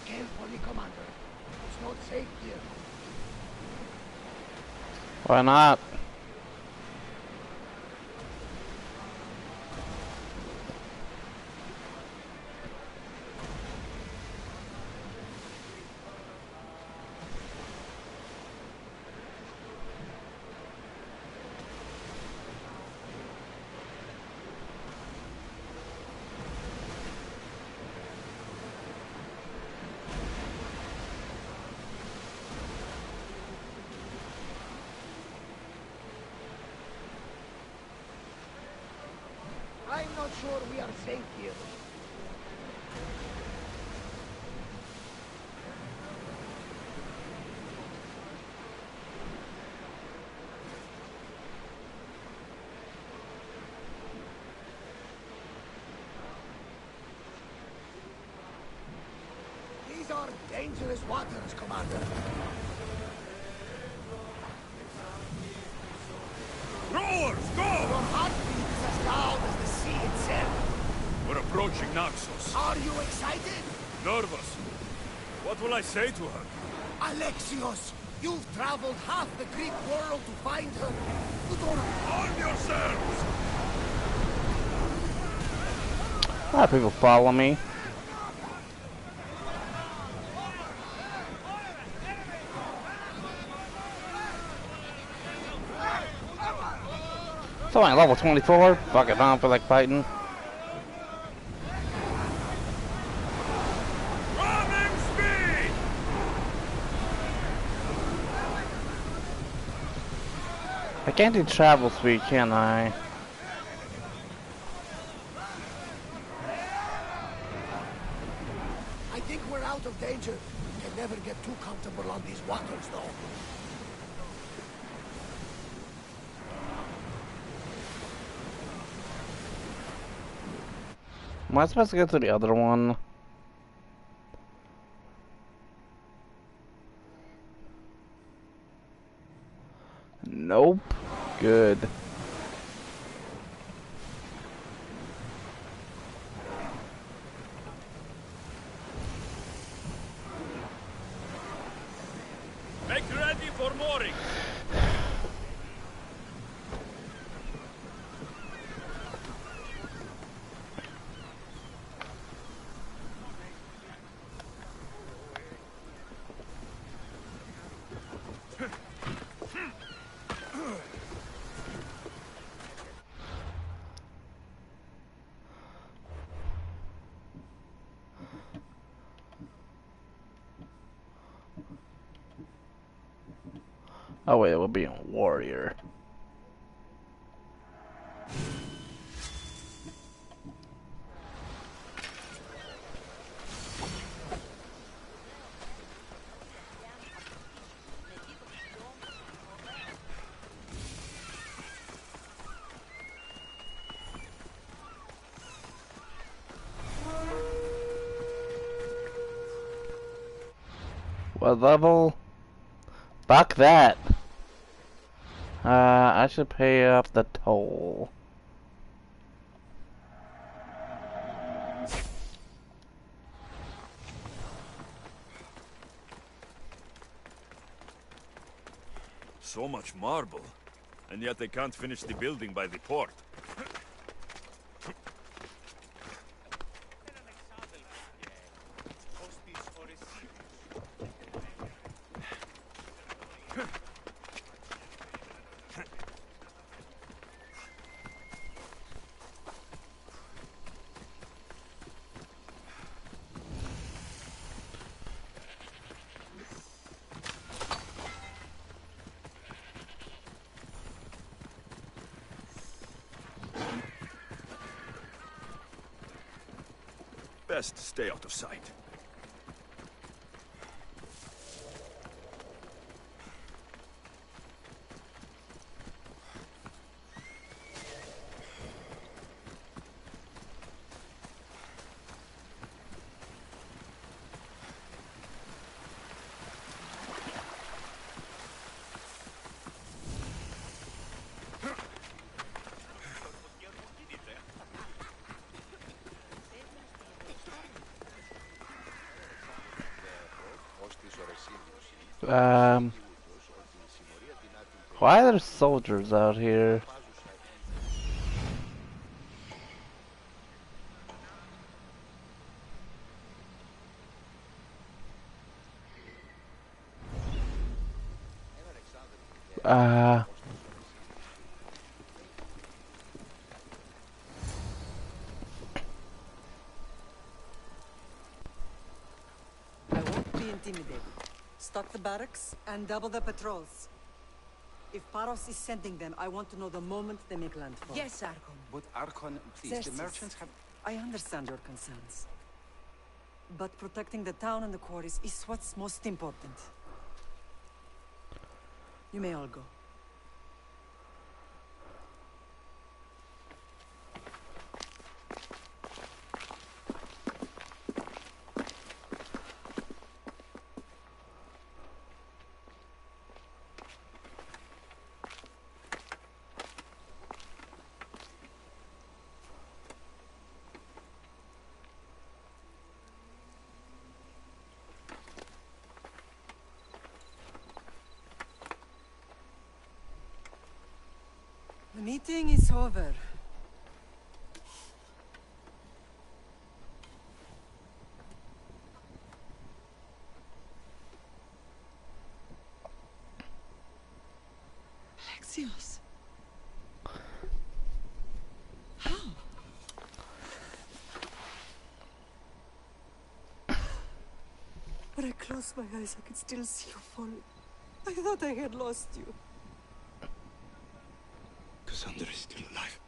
Carefully, Commander. It's not safe here. Why not? I'm not sure we are safe here. These are dangerous waters, Commander. Rowers, go! Your heartbeat is as loud as the sea itself. We're approaching Naxos. Are you excited? Nervous. What will I say to her? Alexios, you've traveled half the Greek world to find her. You don't arm yourselves! A lot of people follow me. only level 24. Fuck it, I don't feel like fighting. Running speed! I can't do travel speed, can I? I think we're out of danger. Can never get too comfortable on these waters, though. Am I supposed to go to the other one? Nope. Good. Make ready for mooring. Oh wait, it will be a warrior. What level? Fuck that. I should pay off the toll. So much marble, and yet they can't finish the building by the port. Best stay out of sight. Why are there soldiers out here? I won't be intimidated. Stock the barracks and double the patrols. If Paros is sending them, I want to know the moment they make landfall. Yes, Archon. But Archon, please, the Xerxes, merchants have... I understand your concerns. But protecting the town and the quarries is what's most important. You may all go. The meeting is over. Alexios. closed my eyes, I could still see you falling. I thought I had lost you. Cassandra is still alive.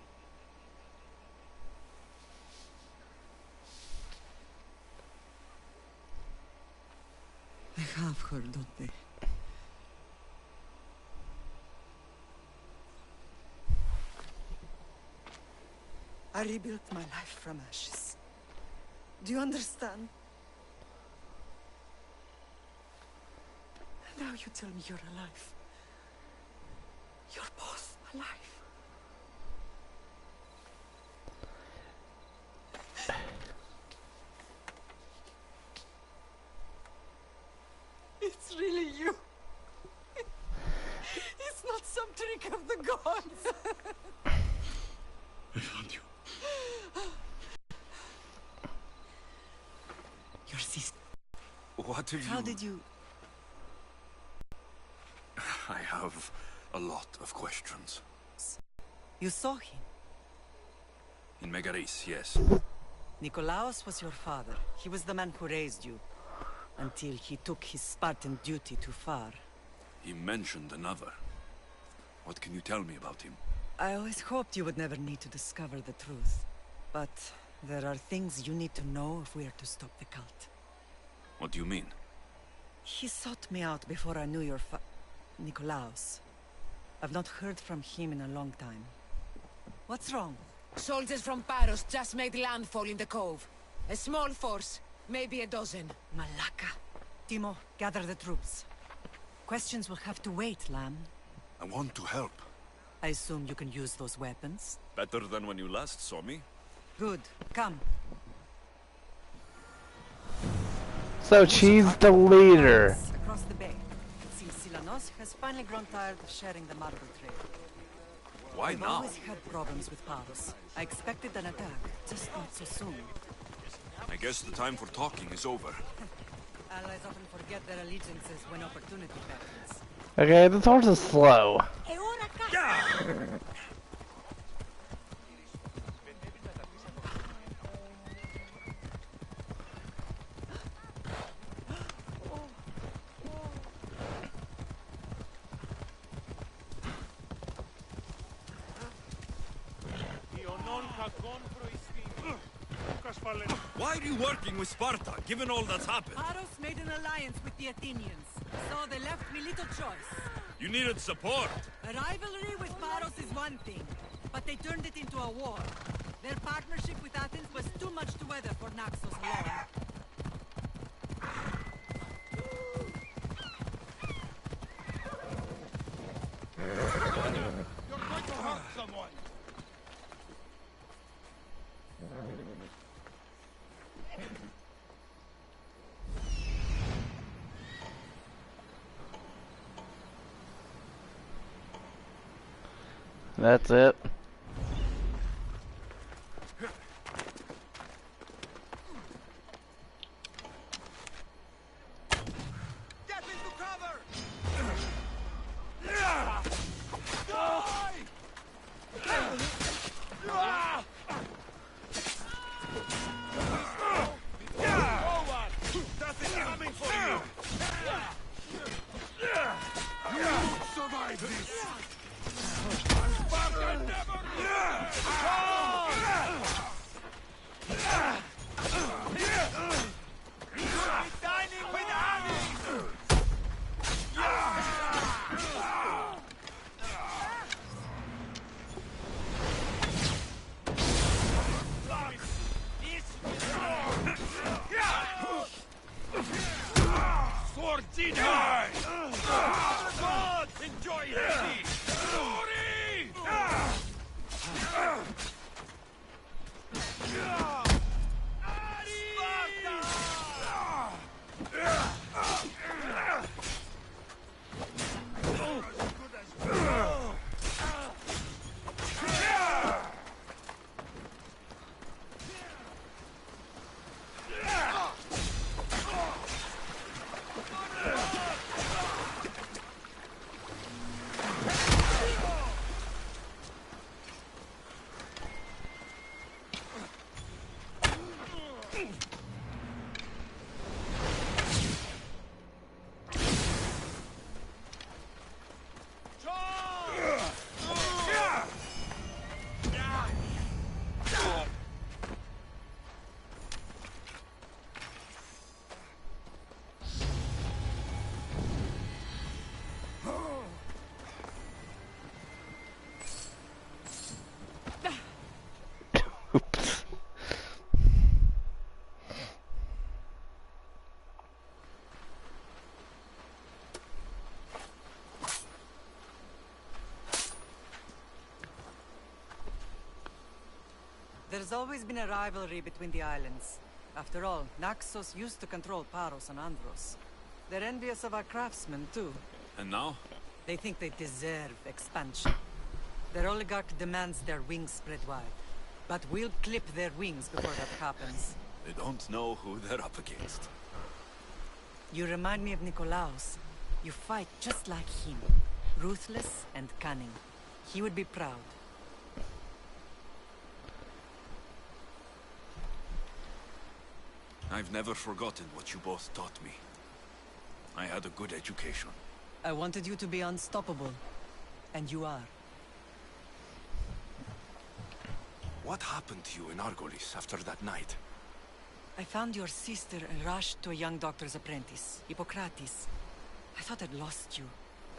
They have her, don't they? I rebuilt my life from ashes. Do you understand? Now you tell me you're alive. You're both alive. It's really you. It's not some trick of the gods. I found you. Your sister. What have you... How did you... I have a lot of questions. You saw him? In Megaris, yes. Nikolaos was your father. He was the man who raised you. Until he took his Spartan duty too far. He mentioned another. What can you tell me about him? I always hoped you would never need to discover the truth. But there are things you need to know if we are to stop the cult. What do you mean? He sought me out before I knew your Nikolaos. I've not heard from him in a long time. What's wrong? Soldiers from Paros just made landfall in the cove. A small force, maybe a dozen. Malaka. Timo, gather the troops. Questions will have to wait, Lamb. I want to help. I assume you can use those weapons? Better than when you last saw me. Good. Come. So she's the leader. Across the bay. It seems Silanos has finally grown tired of sharing the marble trade. Why I've now? always had problems with Paros. I expected an attack, just not so soon. I guess the time for talking is over. Allies often forget their allegiances when opportunity beckons. Okay, this horse is slow. Why are you working with Sparta, given all that's happened? Paros made an alliance with the Athenians, so they left me little choice. You needed support. A rivalry with Paros is one thing, but they turned it into a war. Their partnership with Athens was too much to weather for Naxos alone. You're going to hurt someone! That's it. Get into cover! Nothing coming for you! You won't survive this! Sparta never dining with Hades! Swords in high! Gods, enjoy Hades! Glory! There's always been a rivalry between the islands. After all, Naxos used to control Paros and Andros. They're envious of our craftsmen, too. And now? They think they deserve expansion. Their oligarch demands their wings spread wide. But we'll clip their wings before that happens. They don't know who they're up against. You remind me of Nikolaos. You fight just like him. Ruthless and cunning. He would be proud. I've never forgotten what you both taught me. I had a good education. I wanted you to be unstoppable. And you are. What happened to you in Argolis after that night? I found your sister and rushed to a young doctor's apprentice, Hippocrates. I thought I'd lost you.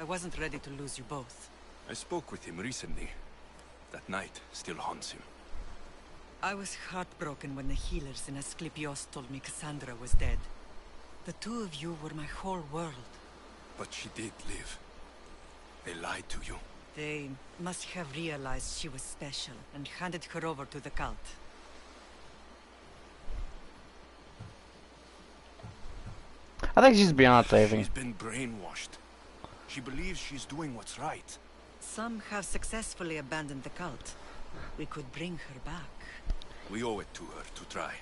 I wasn't ready to lose you both. I spoke with him recently. That night still haunts him. I was heartbroken when the healers in Asclepios told me Cassandra was dead. The two of you were my whole world. But she did live. They lied to you. They must have realized she was special and handed her over to the cult. I think she's beyond saving. She's been brainwashed. She believes she's doing what's right. Some have successfully abandoned the cult. We could bring her back. We owe it to her to try.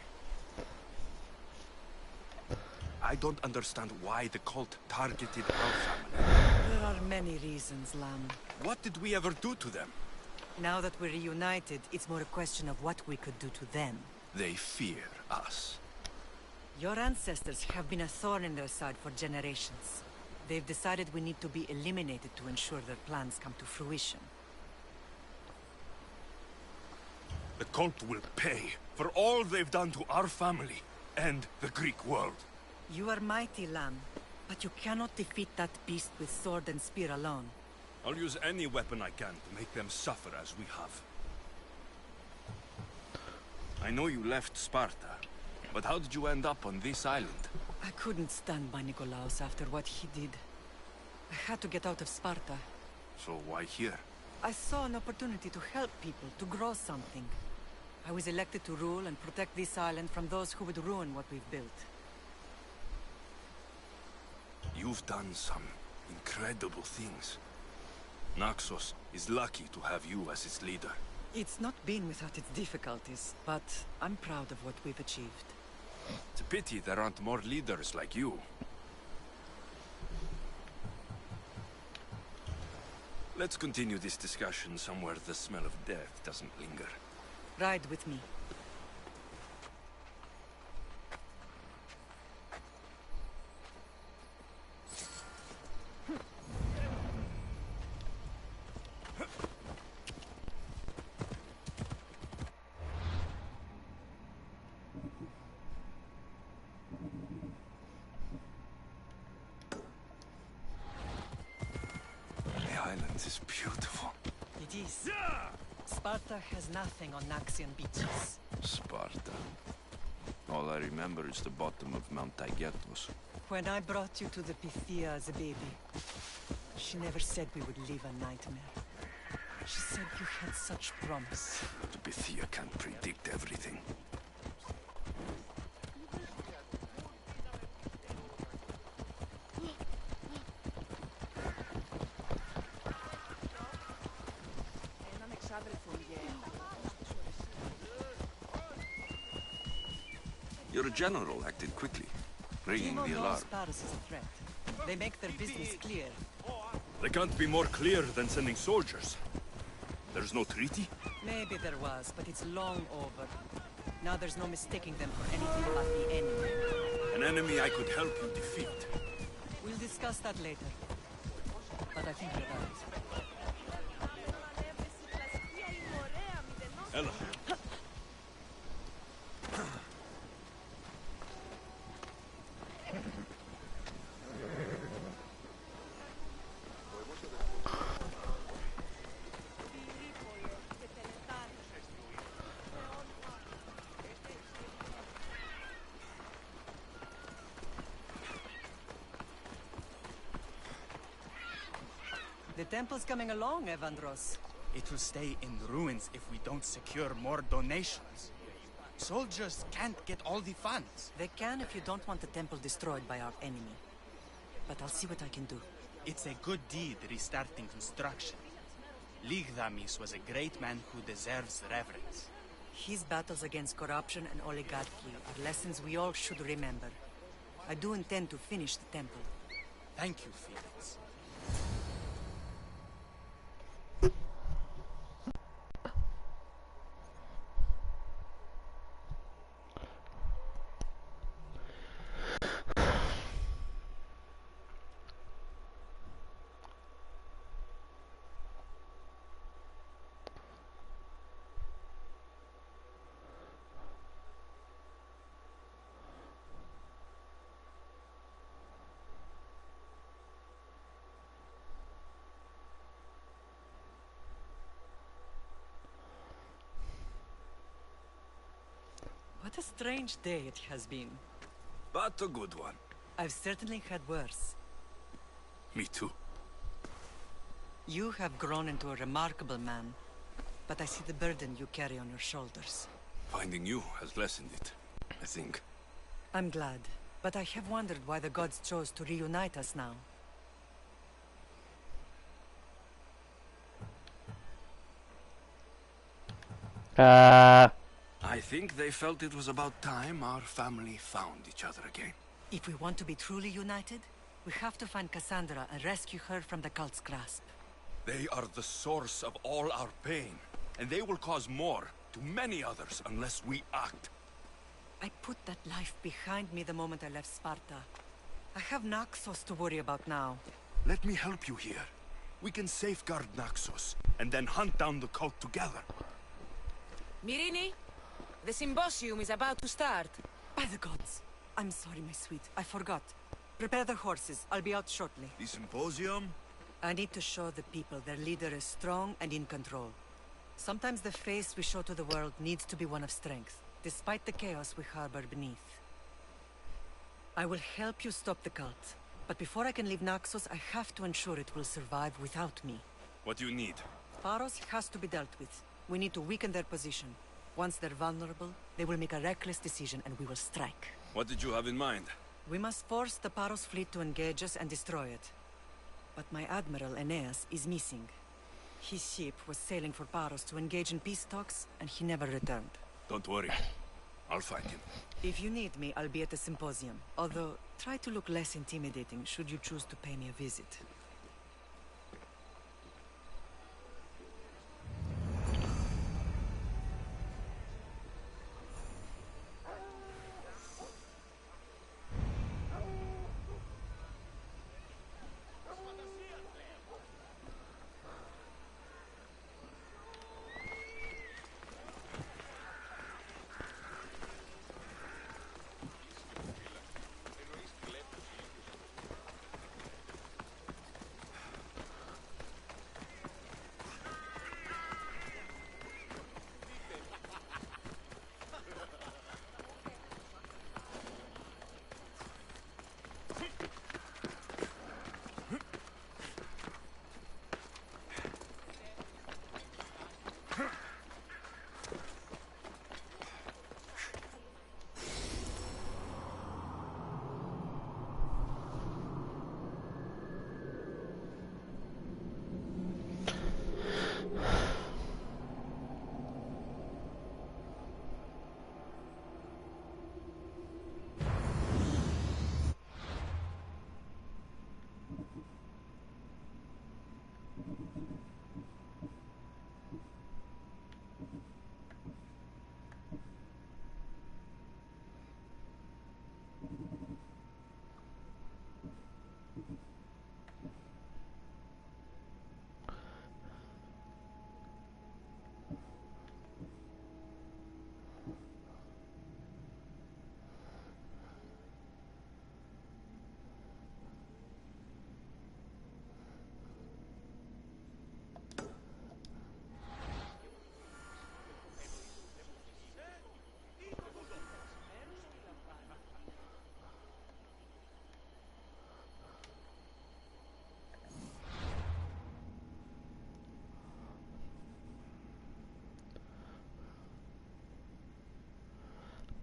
I don't understand why the cult targeted our family. There are many reasons, Lam. What did we ever do to them? Now that we're reunited, it's more a question of what we could do to them. They fear us. Your ancestors have been a thorn in their side for generations. They've decided we need to be eliminated to ensure their plans come to fruition. The cult will pay for all they've done to our family and the Greek world. You are mighty, Lam, but you cannot defeat that beast with sword and spear alone. I'll use any weapon I can to make them suffer as we have. I know you left Sparta, but how did you end up on this island? I couldn't stand by Nikolaos after what he did. I had to get out of Sparta. So why here? I saw an opportunity to help people, to grow something. I was elected to rule and protect this island from those who would ruin what we've built. You've done some incredible things. Naxos is lucky to have you as its leader. It's not been without its difficulties, but I'm proud of what we've achieved. It's a pity there aren't more leaders like you. Let's continue this discussion somewhere the smell of death doesn't linger. Ride with me. Is beautiful. It is. Sparta has nothing on Naxian beaches. Sparta. All I remember is the bottom of Mount Taygetos. When I brought you to the Pythia as a baby, she never said we would live a nightmare. She said you had such promise. The Pythia can't predict everything. Your general acted quickly, ringing the alarm. Paris is a threat. They make their business clear. They can't be more clear than sending soldiers. There's no treaty? Maybe there was, but it's long over. Now there's no mistaking them for anything but the enemy. An enemy I could help you defeat. We'll discuss that later. But I think you're right. Ella. The temple's coming along, Evandros. It will stay in ruins if we don't secure more donations. Soldiers can't get all the funds. They can if you don't want the temple destroyed by our enemy. But I'll see what I can do. It's a good deed restarting construction. Ligdamis was a great man who deserves reverence. His battles against corruption and oligarchy are lessons we all should remember. I do intend to finish the temple. Thank you, Felix. What a strange day it has been. But a good one. I've certainly had worse. Me too. You have grown into a remarkable man, but I see the burden you carry on your shoulders. Finding you has lessened it, I think. I'm glad, but I have wondered why the gods chose to reunite us now. I think they felt it was about time our family found each other again. If we want to be truly united, we have to find Cassandra and rescue her from the cult's grasp. They are the source of all our pain, and they will cause more to many others unless we act. I put that life behind me the moment I left Sparta. I have Naxos to worry about now. Let me help you here. We can safeguard Naxos, and then hunt down the cult together. Mirini, the symposium is about to start. By the gods. I'm sorry, my sweet. I forgot. Prepare the horses. I'll be out shortly. The symposium? I need to show the people their leader is strong and in control. Sometimes the face we show to the world needs to be one of strength, despite the chaos we harbor beneath. I will help you stop the cult, but before I can leave Naxos, I have to ensure it will survive without me. What do you need? Paros has to be dealt with. We need to weaken their position. Once they're vulnerable, they will make a reckless decision and we will strike. What did you have in mind? We must force the Paros fleet to engage us and destroy it. But my admiral, Aeneas, is missing. His ship was sailing for Paros to engage in peace talks, and he never returned. Don't worry. I'll find him. If you need me, I'll be at the symposium. Although, try to look less intimidating should you choose to pay me a visit.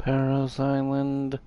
Paros Island.